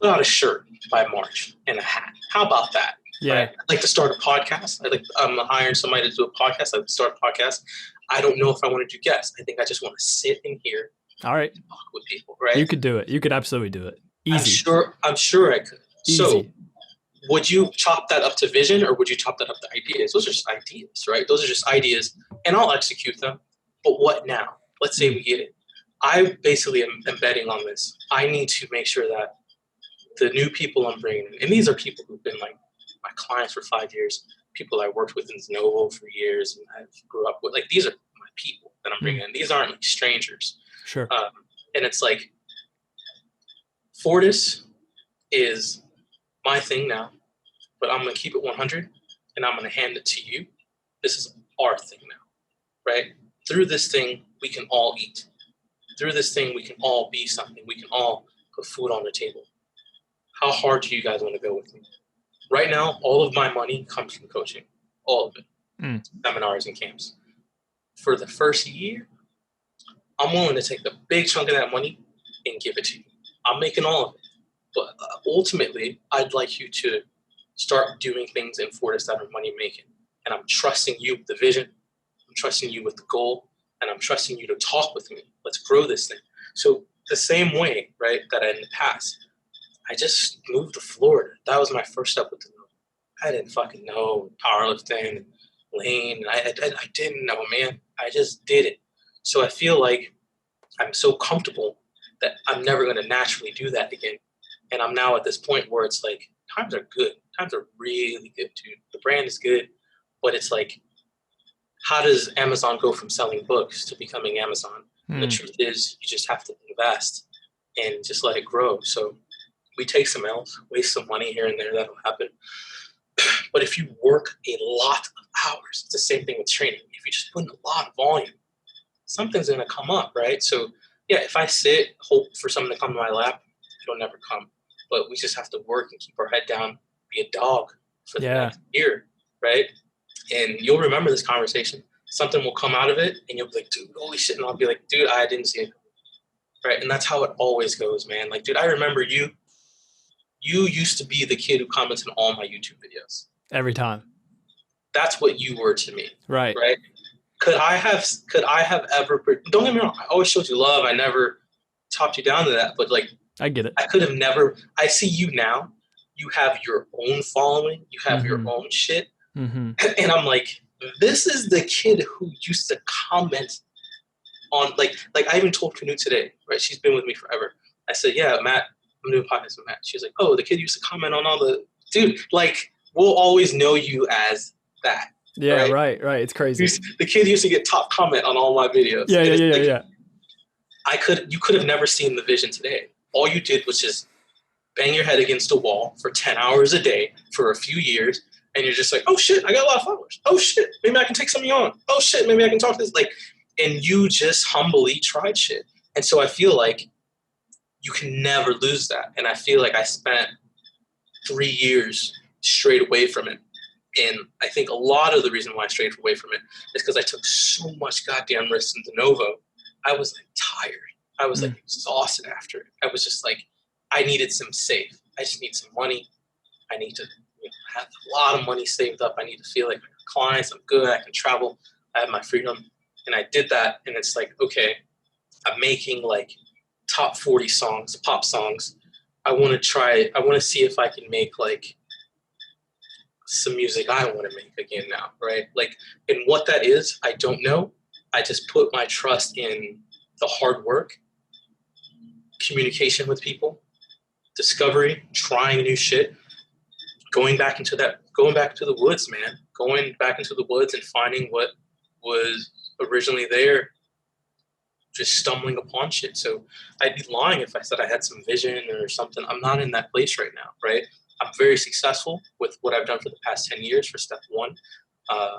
put out a shirt by March and a hat. How about that? Yeah. Right? I'd like to start a podcast. I'm hiring somebody to do a podcast. I'd like to start a podcast. I don't know if I want to do guests. I think I just want to sit in here. All right. And talk with people, right? You could do it. You could absolutely do it. Easy. I'm sure I could. So Easy. would you chop that up to vision, or would you chop that up to ideas? Those are just ideas, right? Those are just ideas, and I'll execute them. But what now? Let's say we get it. I basically am betting on this. I need to make sure that the new people I'm bringing in, and these are people who've been like my clients for 5 years, people I worked with in Zenovo for years, and I grew up with. Like, these are my people that I'm bringing in. These aren't like strangers. Sure. And it's like, Fortis is my thing now, but I'm going to keep it 100 and I'm going to hand it to you. This is our thing now, right? Through this thing, we can all eat. Through this thing, we can all be something. We can all put food on the table. How hard do you guys want to go with me? Right now, all of my money comes from coaching, all of it, seminars and camps. For the first year, I'm willing to take a big chunk of that money and give it to you. I'm making all of it. But ultimately, I'd like you to start doing things in Fortis that are money making. And I'm trusting you with the vision. I'm trusting you with the goal. And I'm trusting you to talk with me. Let's grow this thing. So the same way, right, that in the past, I just moved to Florida. That was my first step with the move. I didn't fucking know powerlifting, lean. I didn't know, man. I just did it. So I feel like I'm so comfortable that I'm never going to naturally do that again. And I'm now at this point where it's like, times are good. Times are really good, dude. The brand is good. But it's like, how does Amazon go from selling books to becoming Amazon? And the truth is, you just have to invest and just let it grow. So we take some L's, waste some money here and there. That'll happen. But if you work a lot of hours, it's the same thing with training. If you just put in a lot of volume, something's going to come up, right? So, yeah, if I sit, hope for something to come to my lap, it'll never come. But we just have to work and keep our head down, be a dog for the next year, right? And you'll remember this conversation. Something will come out of it, and you'll be like, dude, holy shit. And I'll be like, dude, I didn't see it. Right? And that's how it always goes, man. Like, dude, I remember you. You used to be the kid who comments on all my YouTube videos. Every time. That's what you were to me. Right. Right? Could I have ever, don't get me wrong, I always showed you love. I never talked you down to that. But, like, I get it. I could have never, I see you now. You have your own following. You have your own shit. And I'm like, this is the kid who used to comment on, like I even told Canoe today, right? She's been with me forever. I said, yeah, Matt, I'm doing podcasts with Matt. She's like, oh, the kid used to comment on all the, dude, like, we'll always know you as that. Yeah, right. It's crazy. The kid used to get top comment on all my videos. Yeah. You could have never seen the vision today. All you did was just bang your head against a wall for 10 hours a day for a few years. And you're just like, oh shit, I got a lot of followers. Oh shit, maybe I can take some of you on. Oh shit, maybe I can talk to this. Like, and you just humbly tried shit. And so I feel like you can never lose that. And I feel like I spent 3 years straight away from it. And I think a lot of the reason why I strayed away from it is because I took so much goddamn risks in de novo. I was like tired. I was like exhausted after it. I was just like, I needed some safe. I just need some money. I need to have a lot of money saved up. I need to feel like I got clients. I'm good. I can travel. I have my freedom. And I did that. And it's like, okay, I'm making like top 40 songs, pop songs. I want to see if I can make like some music I want to make again now, right? Like, and what that is, I don't know. I just put my trust in the hard work, communication with people, discovery, trying new shit, going back into the woods, man. Going back into the woods and finding what was originally there, just stumbling upon shit. So I'd be lying if I said I had some vision or something. I'm not in that place right now, right? I'm very successful with what I've done for the past 10 years for step one of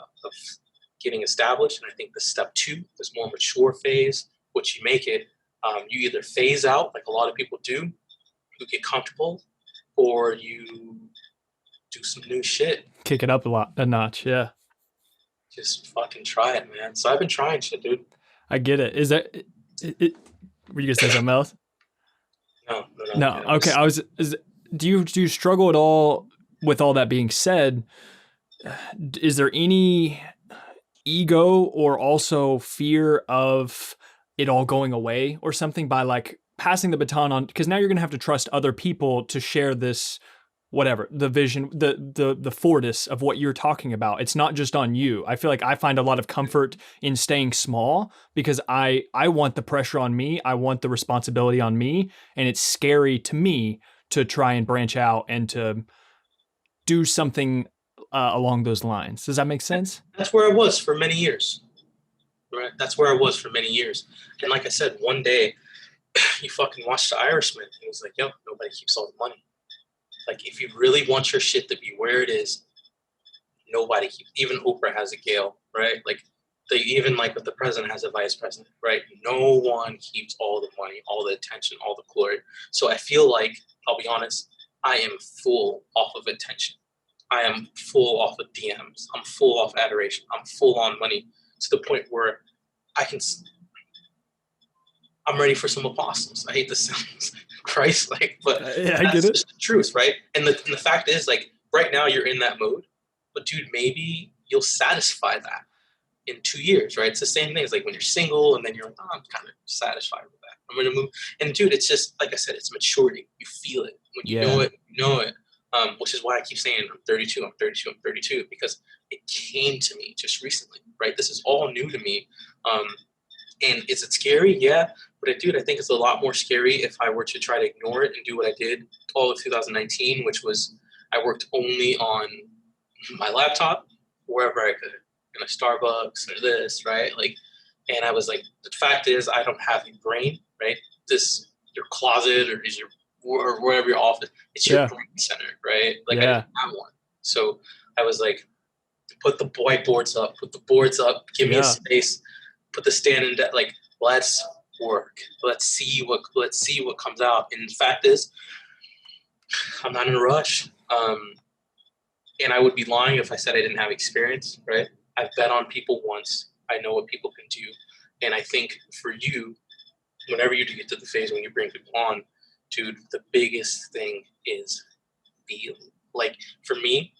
getting established. And I think the step two, this more mature phase, which you make it, you either phase out like a lot of people do, you get comfortable, or you do some new shit. Kick it up a notch, yeah. Just fucking try it, man. So I've been trying shit, dude. I get it. Is that it? Were you gonna say something else? No. Okay. Do you struggle at all with all that being said? Is there any ego or also fear of it all going away or something by like passing the baton on, because now you're going to have to trust other people to share this, whatever, the vision, the fortis of what you're talking about. It's not just on you. I feel like I find a lot of comfort in staying small because I want the pressure on me. I want the responsibility on me. And it's scary to me to try and branch out and to do something along those lines. Does that make sense? That's where I was for many years. Right? That's where I was for many years. And like I said, one day you fucking watched The Irishman and he's like, yo, nobody keeps all the money. Like, if you really want your shit to be where it is, nobody keeps, even Oprah has a Gale, right? Like, even like with the president has a vice president, right? No one keeps all the money, all the attention, all the glory. So I feel like, I'll be honest, I am full off of attention. I am full off of DMs. I'm full off adoration. I'm full on money to the point where I'm ready for some apostles. I hate this sounds Christ-like, but that's just the truth, right? And the fact is, like, right now you're in that mode, but dude, maybe you'll satisfy that in 2 years, right? It's the same thing as like when you're single and then you're like, oh, I'm kind of satisfied with that. I'm going to move. And dude, it's just, like I said, it's maturity. You feel it. When you know it, you know it. Which is why I keep saying I'm 32, because it came to me just recently, right? This is all new to me. And is it scary? Yeah. But I think it's a lot more scary if I were to try to ignore it and do what I did all of 2019, which was I worked only on my laptop, wherever I could, in a Starbucks or this, right? Like, and I was like, the fact is, I don't have a brain, right? Your closet or wherever your office, it's your brain center, right? Like, I didn't have one. So I was like, put the whiteboards up, put the boards up, give me a space, put the stand in that, like, let's work. Let's see what comes out. And the fact is, I'm not in a rush. And I would be lying if I said I didn't have experience, right? I've bet on people once. I know what people can do. And I think for you, whenever you get to the phase when you bring people on, dude, the biggest thing is like, for me,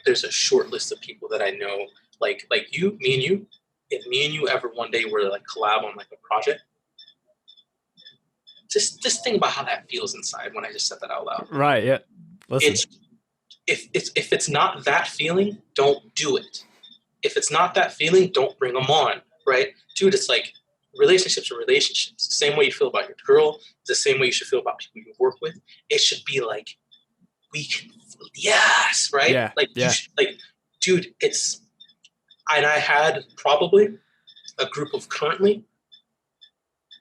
there's a short list of people that I know, like you, me and you. If me and you ever one day were to like collab on like a project, just think about how that feels inside when I just said that out loud. Right. Yeah. Listen. If it's not that feeling, don't do it. If it's not that feeling, don't bring them on. Right, dude. It's like relationships are relationships. The same way you feel about your girl, the same way you should feel about people you work with. It should be like, we can, yes, right? Yeah. Like, dude, it's. And I had probably a group of currently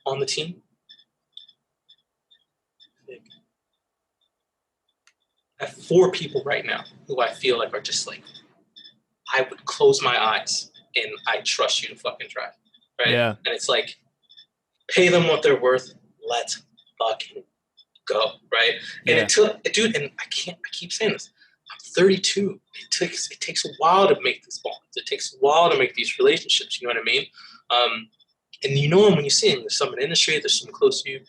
on the team. I have 4 people right now who I feel like are just like, I would close my eyes and I trust you to fucking drive. Right? Yeah. And it's like, pay them what they're worth. Let's fucking go. Right? And it took, dude, and I keep saying this. I'm 32. It takes a while to make these bonds. It takes a while to make these relationships. You know what I mean? And you know them when you see them. There's some in the industry. There's some close to you.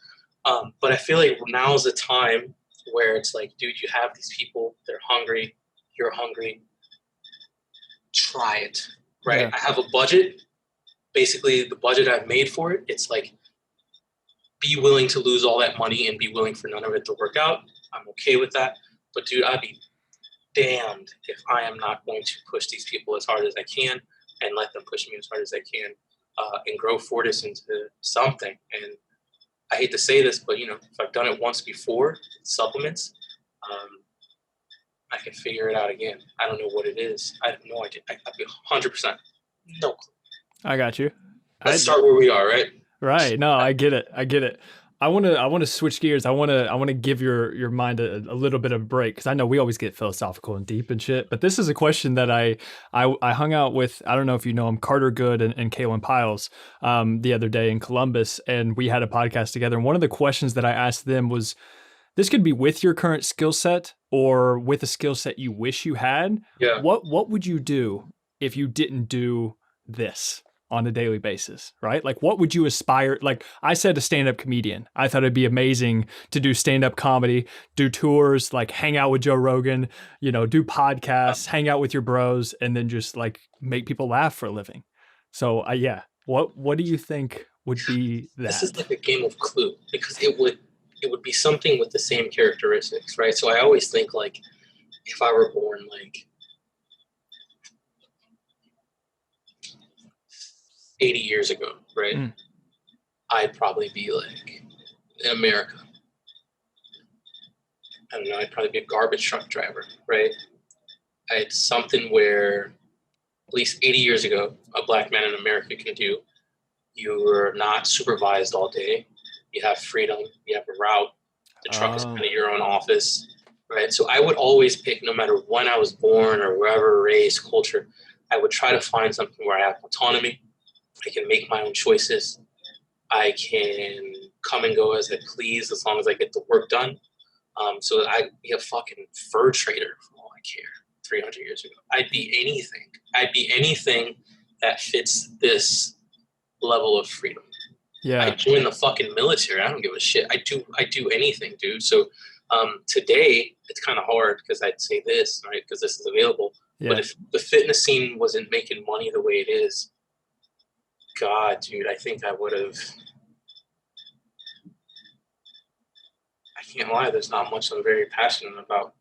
But I feel like now is the time where it's like, dude, you have these people. They're hungry. You're hungry. Try it. Right? Yeah. I have a budget. Basically, the budget I've made for it, it's like, be willing to lose all that money and be willing for none of it to work out. I'm okay with that. But dude, I'd be damned if I am not going to push these people as hard as I can and let them push me as hard as I can and grow Fortis into something. And I hate to say this, but, you know, if I've done it once before, supplements, I can figure it out again. I don't know what it is. I have no idea. I'd be 100%. No clue. I got you. Let's start where we are, right? Right. No, I get it. I want to switch gears. I want to give your mind a little bit of a break, because I know we always get philosophical and deep and shit. But this is a question that I hung out with. I don't know if you know him, Carter Good and Kaylin Piles, the other day in Columbus, and we had a podcast together. And one of the questions that I asked them was, this could be with your current skill set or with a skill set you wish you had. Yeah. What would you do if you didn't do this on a daily basis, right? Like, what would you aspire? Like, I said, a stand-up comedian. I thought it'd be amazing to do stand-up comedy, do tours, like hang out with Joe Rogan, you know, do podcasts, hang out with your bros, and then just like make people laugh for a living. So yeah, what do you think would be This is that? like a game of Clue because it would be something with the same characteristics, right? So I always think like if I were born like 80 years ago, right? Mm. I'd probably be like in America. I don't know, I'd probably be a garbage truck driver, right? It's something where at least 80 years ago, a black man in America can do. You were not supervised all day. You have freedom. You have a route. The truck is kind Um, of your own office, right? So I would always pick, no matter when I was born or wherever, race, culture, I would try to find something where I have autonomy. I can make my own choices. I can come and go as I please as long as I get the work done. So I'd be a fucking fur trader for all I care. 300 years ago, I'd be anything. I'd be anything that fits this level of freedom. I yeah. join the fucking military. I don't give a shit. I do anything, dude. So today it's kind of hard because I'd say this, right? Because this is available. But Yeah. if the fitness scene wasn't making money the way it is, God, dude, I think I would have. I can't lie. There's not much I'm very passionate about.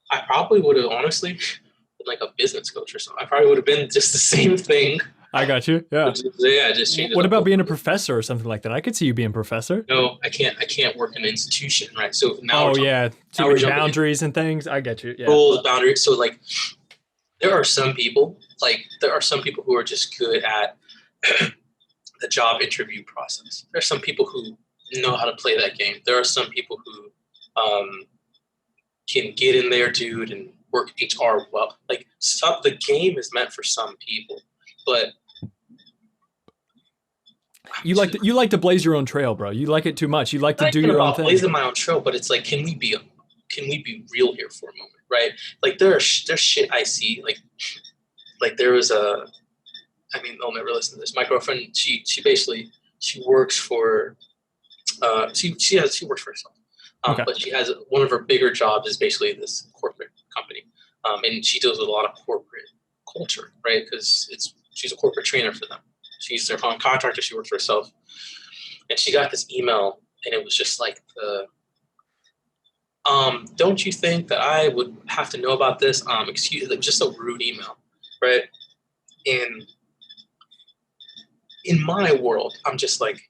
I probably would have honestly been like a business coach or something. I probably would have been just the same thing. I got you. Yeah. Yeah, just change it What up. about being a professor or something like that? I could see you being a professor. No, I can't. I can't work in an institution, right? So now Oh yeah, too now we're many jumping boundaries and things. I get you. in Yeah. rules, boundaries. So like, there are some people who are just good at the job interview process. There are some people who know how to play that game. There are some people who can get in there, dude, and work HR well. Like, the game is meant for some people, but You like to blaze your own trail, bro. You like it too much. You like to not do even your own about thing. blazing my own trail. But it's like, can we be real here for a moment, right? Like, there's shit I see. Like there was a. I mean, they'll never listen to this. My girlfriend, she basically she works for. She works for herself. Okay. But she has one of her bigger jobs is basically this corporate company, and she deals with a lot of corporate culture, right? Because she's a corporate trainer for them. She's their contractor. She works for herself, and she got this email, and it was just like don't you think that I would have to know about this? Excuse, like, just a rude email, right? And in my world, I'm just like,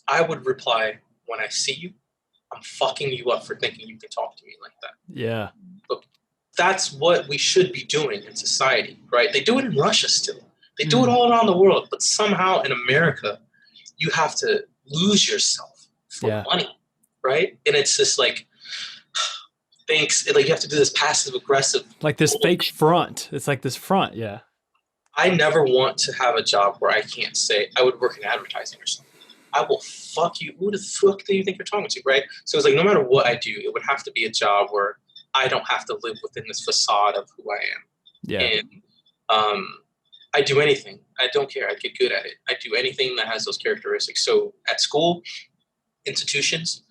I would reply when I see you. I'm fucking you up for thinking you can talk to me like that. Yeah. But that's what we should be doing in society, right? They do it in Russia still. They do it all around the world, but somehow in America, you have to lose yourself for money, right? And it's just like, thanks. Like, you have to do this passive aggressive. Like this fake front. It's like this front. Yeah. I never want to have a job where I can't say I would work in advertising or something. I will fuck you. Who the fuck do you think you're talking to, right? So it's like, no matter what I do, it would have to be a job where I don't have to live within this facade of who I am. Yeah. And I do anything. I don't care. I get good at it. I do anything that has those characteristics. So at school, institutions,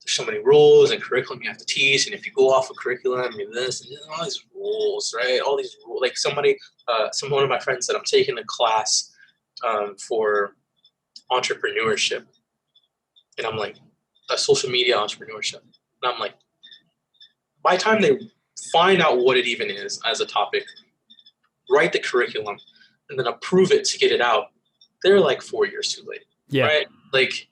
there's so many rules and curriculum you have to teach. And if you go off of curriculum, you're this and all these rules, right? All these rules. Like one of my friends said, I'm taking a class for entrepreneurship. And I'm like, social media entrepreneurship. And I'm like, by the time they find out what it even is as a topic, write the curriculum, and then approve it to get it out, they're like 4 years too late. Yeah. Right? Like,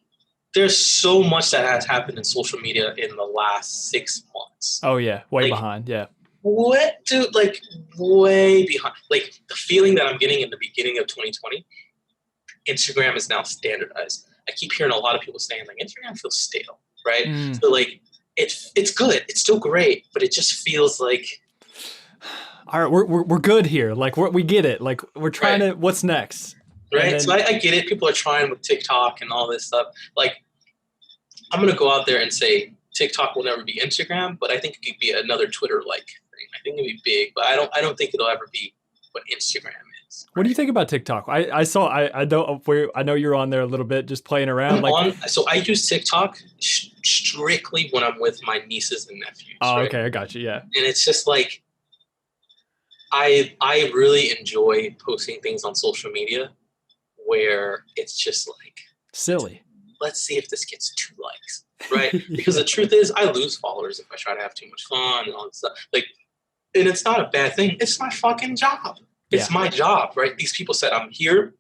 there's so much that has happened in social media in the last 6 months. Oh yeah. Way behind. Yeah. What, dude? Like, way behind. Like, the feeling that I'm getting in the beginning of 2020, Instagram is now standardized. I keep hearing a lot of people saying, like, Instagram feels stale, right? So, like, it's good. It's still great, but it just feels like, all right, we're good here. Like, we get it. Like, we're trying to. What's next? Right. Then, so I get it. People are trying with TikTok and all this stuff. Like, I'm gonna go out there and say TikTok will never be Instagram, but I think it could be another Twitter-like thing. I think it'll be big, but I don't think it'll ever be what Instagram is. What do you think about TikTok? I know you're on there a little bit, just playing around. So I use TikTok strictly when I'm with my nieces and nephews. Oh, right? okay, I got you. Yeah. And it's just like, I really enjoy posting things on social media where it's just like, Silly. Let's see if this gets 2 likes, right? Because the truth is, I lose followers if I try to have too much fun and all this stuff. Like, and it's not a bad thing. It's my fucking job. It's my job, right? These people said, I'm here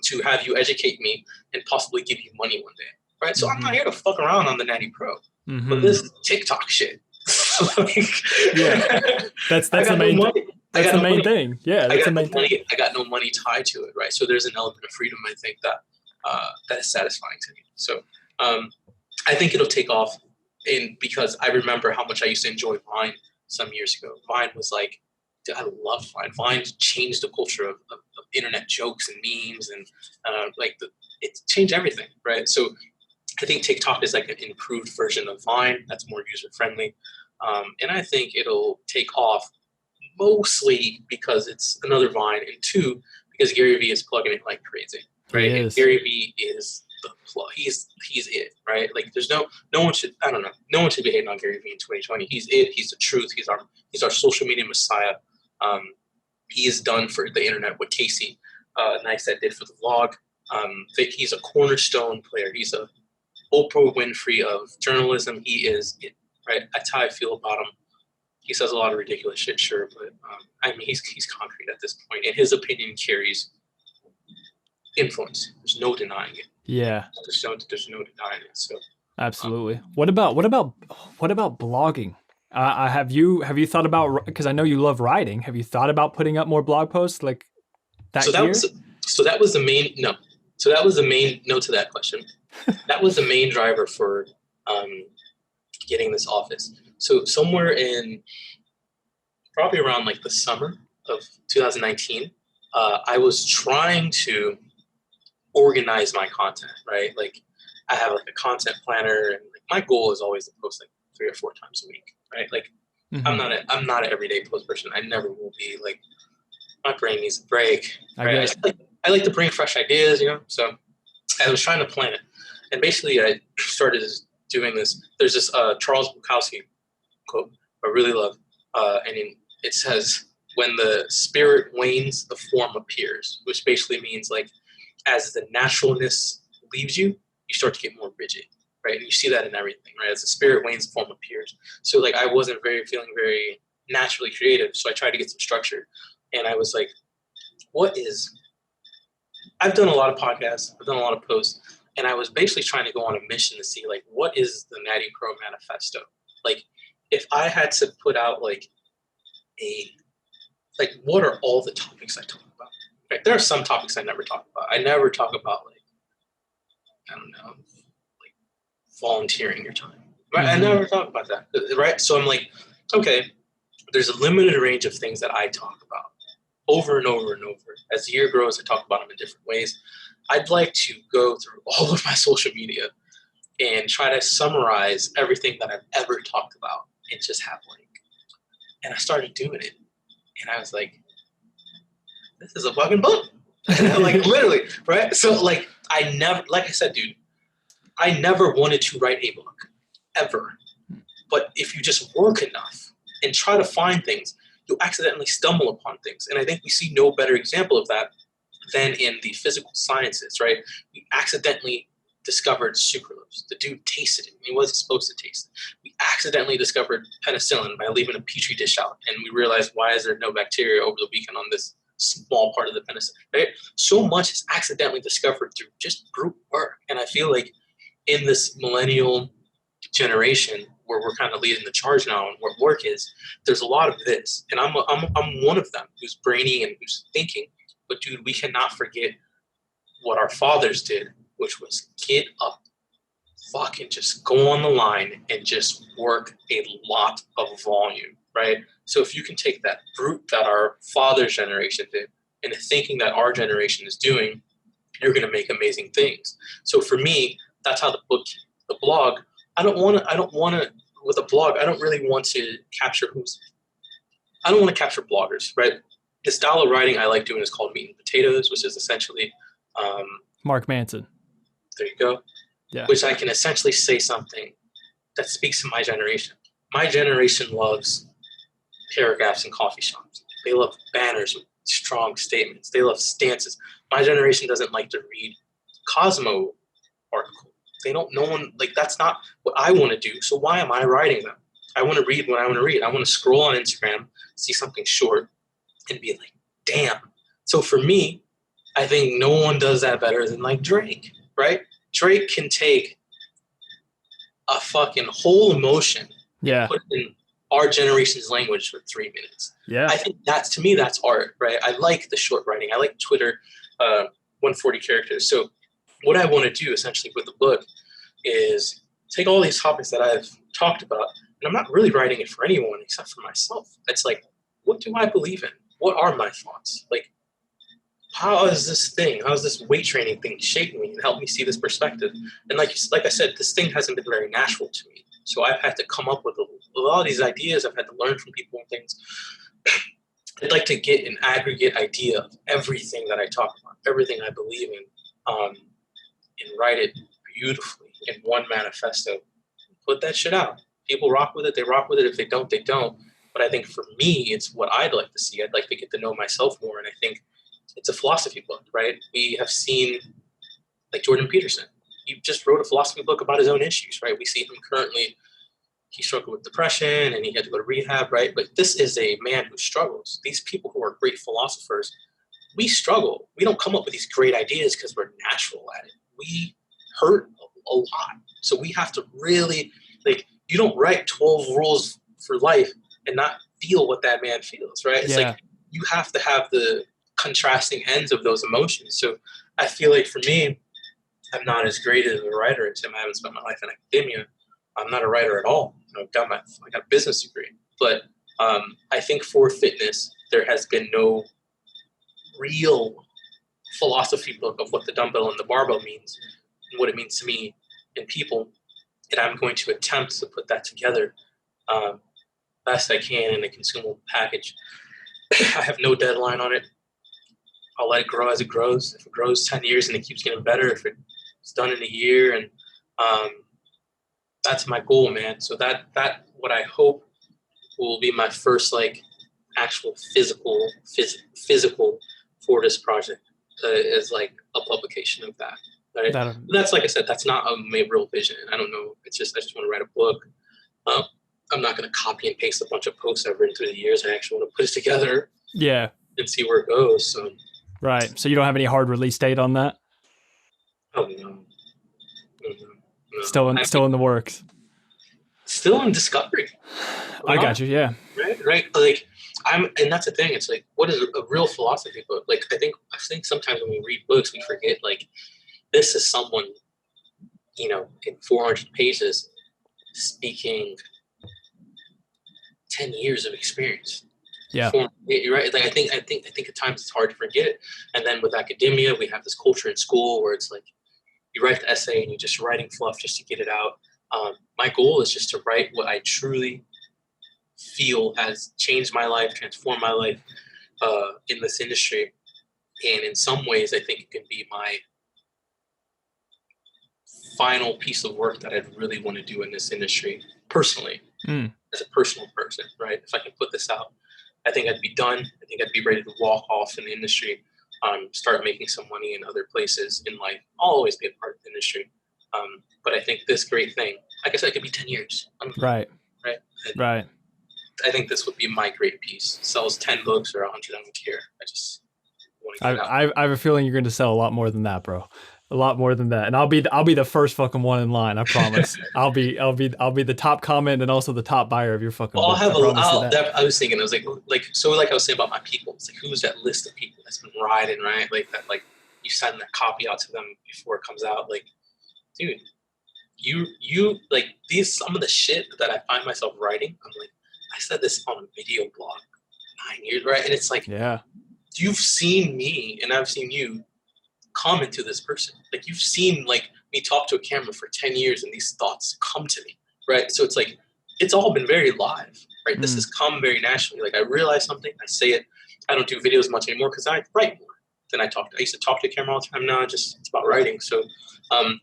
to have you educate me and possibly give you money one day, right? So I'm not here to fuck around on the Natty Pro. But this TikTok shit. That's the main that's the main thing. Yeah, that's the main thing. I got no money tied to it, right? So there's an element of freedom, I think, that that is satisfying to me. So I think it'll take off, because I remember how much I used to enjoy Vine some years ago. Vine was like, dude, I loved Vine. Vine changed the culture of internet jokes and memes, and it changed everything, right? So I think TikTok is like an improved version of Vine that's more user friendly, and I think it'll take off mostly because it's another Vine, and 2 because Gary Vee is plugging it like crazy, right? And Gary Vee is the plug. He's it, right? Like there's no one should, I don't know, no one should be hating on Gary Vee in 2020. He's it. He's the truth. He's our social media messiah. He is done for the internet what Casey Neistat did for the vlog. He's a cornerstone player. He's a Oprah Winfrey of journalism. He is it, right? That's how I feel about him. He says a lot of ridiculous shit, sure, but I mean, he's concrete at this point, and his opinion carries influence. There's no denying it. Yeah, there's no denying it. So absolutely. What about blogging? Have you thought about, because I know you love writing, have you thought about putting up more blog posts like that? So that was the main no to that question. That was the main driver for getting this office. So somewhere in probably around like the summer of 2019, I was trying to organize my content, right? Like I have like a content planner, and like my goal is always to post like 3 or 4 times a week, right? Like I'm not an everyday post person. I never will be. Like my brain needs a break. Right? I like to bring fresh ideas, So I was trying to plan it, and basically I started doing this. There's this Charles Bukowski quote I really love, and it says, "When the spirit wanes, the form appears," which basically means like as the naturalness leaves you, you start to get more rigid, right? And you see that in everything, right? As the spirit wanes, the form appears. So like I wasn't feeling very naturally creative, so I tried to get some structure, and I was like, I've done a lot of podcasts, I've done a lot of posts, and I was basically trying to go on a mission to see like what is the Natty Pro manifesto? Like if I had to put out like what are all the topics I talk about? Right? There are some topics I never talk about. I never talk about like, I don't know, like volunteering your time. Right? I never talk about that. Right? So I'm like, okay, there's a limited range of things that I talk about over and over and over. As the year grows, I talk about them in different ways. I'd like to go through all of my social media and try to summarize everything that I've ever talked about and just have like, and I started doing it. And I was like, this is a fucking book. Like literally, right? So like like I said, dude, I never wanted to write a book ever. But if you just work enough and try to find things, you'll accidentally stumble upon things. And I think we see no better example of that than in the physical sciences, right? We accidentally discovered sucralose. The dude tasted it. He wasn't supposed to taste it. We accidentally discovered penicillin by leaving a petri dish out. And we realized, why is there no bacteria over the weekend on this small part of the penicillin, right? So much is accidentally discovered through just brute work. And I feel like in this millennial generation where we're kind of leading the charge now and where work is, there's a lot of this. And I'm one of them who's brainy and who's thinking. But dude, we cannot forget what our fathers did, which was get up, fucking just go on the line and just work a lot of volume, right? So if you can take that brute that our father's generation did and the thinking that our generation is doing, you're going to make amazing things. So for me, that's how the blog, I don't want to, with a blog, I don't really want to capture I don't want to capture bloggers, right? The style of writing I like doing is called meat and potatoes, which is essentially Mark Manson. There you go. Yeah. Which I can essentially say something that speaks to my generation. My generation loves paragraphs in coffee shops. They love banners with strong statements. They love stances. My generation doesn't like to read Cosmo article. They don't, no one, like, that's not what I want to do. So why am I writing them? I want to read what I want to read. I want to scroll on Instagram, see something short, and be like, damn. So for me, I think no one does that better than like Drake, right? Drake can take a fucking whole emotion Yeah. and put it in our generation's language for 3 minutes. Yeah. I think that's, to me, that's art, right? I like the short writing. I like Twitter, 140 characters. So what I want to do essentially with the book is take all these topics that I've talked about, and I'm not really writing it for anyone except for myself. It's like, what do I believe in? What are my thoughts? Like, how is this weight training thing shaped me and helped me see this perspective? And like I said, this thing hasn't been very natural to me. So I've had to come up with a lot of these ideas. I've had to learn from people and things. I'd like to get an aggregate idea of everything that I talk about, everything I believe in, and write it beautifully in one manifesto. Put that shit out. People rock with it. They rock with it. If they don't, they don't. But I think for me, it's what I'd like to see. I'd like to get to know myself more. And I think it's a philosophy book, right? We have seen, like, Jordan Peterson. He just wrote a philosophy book about his own issues, right? We see him currently, he struggled with depression and he had to go to rehab, right? But this is a man who struggles. These people who are great philosophers, we struggle. We don't come up with these great ideas because we're natural at it. We hurt a lot. So we have to really, like, you don't write 12 rules for life and not feel what that man feels, right? It's like you have to have the contrasting ends of those emotions. So I feel like for me, I'm not as great as a writer as him. I haven't spent my life in academia. I'm not a writer at all. I got a business degree. But I think for fitness, there has been no real philosophy book of what the dumbbell and the barbell means and what it means to me and people. And I'm going to attempt to put that together best I can in a consumable package. I have no deadline on it. I'll let it grow as it grows. If it grows 10 years and it keeps getting better, if it's done in a year, and that's my goal, man. So that what I hope will be my first like actual physical for this project is like a publication of that. Right? That's, like I said, that's not a real vision. I don't know. It's just I just want to write a book. I'm not going to copy and paste a bunch of posts I've written through the years. I actually want to put it together. Yeah. And see where it goes. So. Right. So you don't have any hard release date on that? Oh no. Still in the works. Still in discovery. I got you. Yeah. Right. Like and that's the thing. It's like, what is a real philosophy book? Like, I think sometimes when we read books, we forget like this is someone, in 400 pages speaking 10 years of experience. Yeah. You're right. Like, I think at times it's hard to forget it. And then with academia, we have this culture in school where it's like you write the essay and you're just writing fluff just to get it out. My goal is just to write what I truly feel has changed my life, transformed my life in this industry. And in some ways, I think it can be my final piece of work that I'd really want to do in this industry personally, as a personal person, right? If I can put this out, I think I'd be done. I think I'd be ready to walk off in the industry, start making some money in other places in life. I'll always be a part of the industry. But I think this great thing, like I said, it could be 10 years. Right. Right. I think this would be my great piece. Sells 10 books or 100, I don't care. I just want to get it out. I have a feeling you're going to sell a lot more than that, bro. A lot more than that. And I'll be the first fucking one in line, I promise. I'll be the top comment and also the top buyer of your fucking book. I was thinking, I was like I was saying about my people. It's like, who's that list of people that's been riding, right? Like that, like you send that copy out to them before it comes out. Like, dude, you like some of the shit that I find myself writing. I'm like, I said this on a video blog 9 years, right? And it's like, yeah, you've seen me and I've seen you comment to this person. Like, you've seen like me talk to a camera for 10 years and these thoughts come to me, right? So it's like, it's all been very live, right? This has come very naturally. Like, I realize something, I say it. I don't do videos much anymore because I write more than I talk. I used to talk to a camera all the time. Now it's about writing. So I'm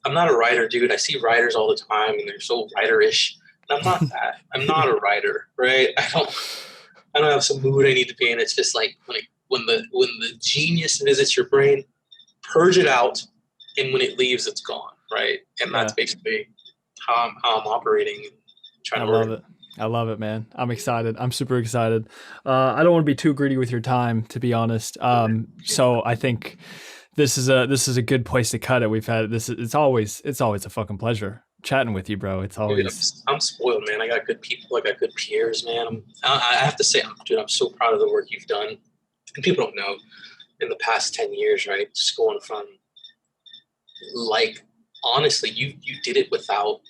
not a writer, dude. I see writers all the time and they're so writer-ish. And I'm not that. I'm not a writer, right? I don't have some mood I need to be in. It's just like when the genius visits your brain, purge it out and when it leaves, it's gone, right? And Yeah. that's basically how I'm operating and trying I to love work. it. I love it, man. I'm excited. I'm super excited. I don't want to be too greedy with your time, to be honest. So I think this is a good place to cut it. We've had this. It's always a fucking pleasure chatting with you, bro. It's Dude, always. I'm spoiled, man. I got good people. I got good peers, man. I have to say, dude, I'm so proud of the work you've done. And people don't know in the past 10 years, right? Just going from, like, honestly, you did it without.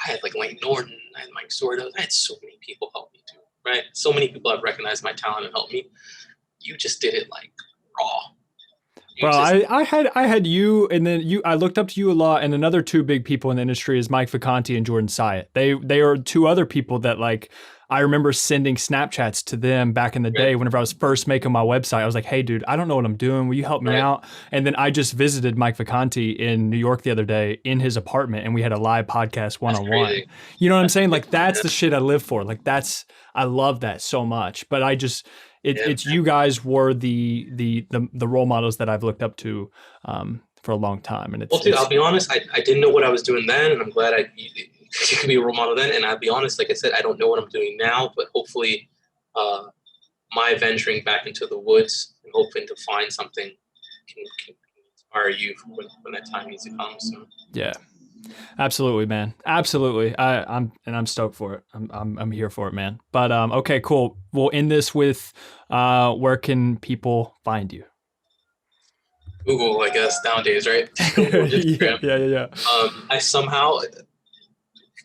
I had like Lane Norton, I had Mike Sordo. I had so many people help me too, right? So many people have recognized my talent and helped me. You just did it like raw. You Bro, just I had you, and then you. I looked up to you a lot, and another two big people in the industry is Mike Vacanti and Jordan Syatt. They are two other people that, like, I remember sending Snapchats to them back in the day right, whenever I was first making my website. I was like, hey, dude, I don't know what I'm doing. Will you help me right. out? And then I just visited Mike Vacanti in New York the other day in his apartment, and we had a live podcast one That's on one. crazy. You know what I'm That's saying? crazy, Like, that's man. the shit I live for. Like, I love that so much. But I just, Yeah, it's you guys were the role models that I've looked up to for a long time, and well, dude, I'll be honest. I didn't know what I was doing then, and I'm glad you could be a role model then. And I'll be honest, like I said, I don't know what I'm doing now, but hopefully, uh, my venturing back into the woods and hoping to find something can inspire you when that time needs to come. So, yeah. Absolutely, man. Absolutely. I'm stoked for it. I'm here for it, man. But okay, cool. We'll end this with where can people find you? Google, I guess nowadays, right? Google, Yeah, Instagram. yeah, yeah, yeah. I somehow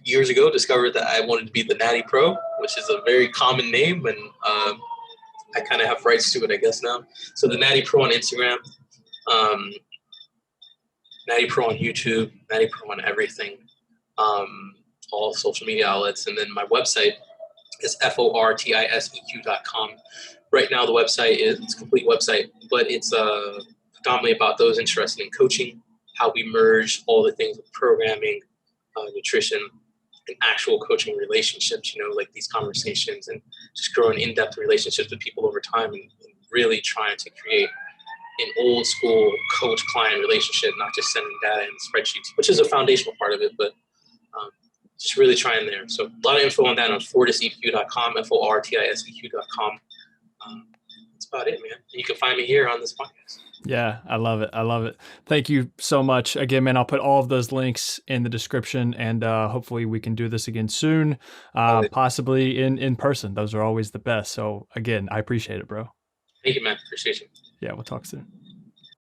years ago discovered that I wanted to be the Natty Pro, which is a very common name, and I kind of have rights to it, I guess now. So the Natty Pro on Instagram, um, Natty Pro on YouTube, Natty Pro on everything, all social media outlets, and then my website is fortiseq.com. Right now, the website it's a complete website, but it's predominantly about those interested in coaching, how we merge all the things with programming, nutrition, and actual coaching relationships, like these conversations and just growing in-depth relationships with people over time and really trying to create an old school coach client relationship, not just sending data in spreadsheets, which is a foundational part of it, but just really trying there. So a lot of info on that on fortiseq.com, fortiseq.com. That's about it, man. And you can find me here on this podcast. Yeah, I love it. I love it. Thank you so much. Again, man, I'll put all of those links in the description, and hopefully we can do this again soon, possibly in person. Those are always the best. So again, I appreciate it, bro. Thank you, man. Appreciate you. Yeah, we'll talk soon.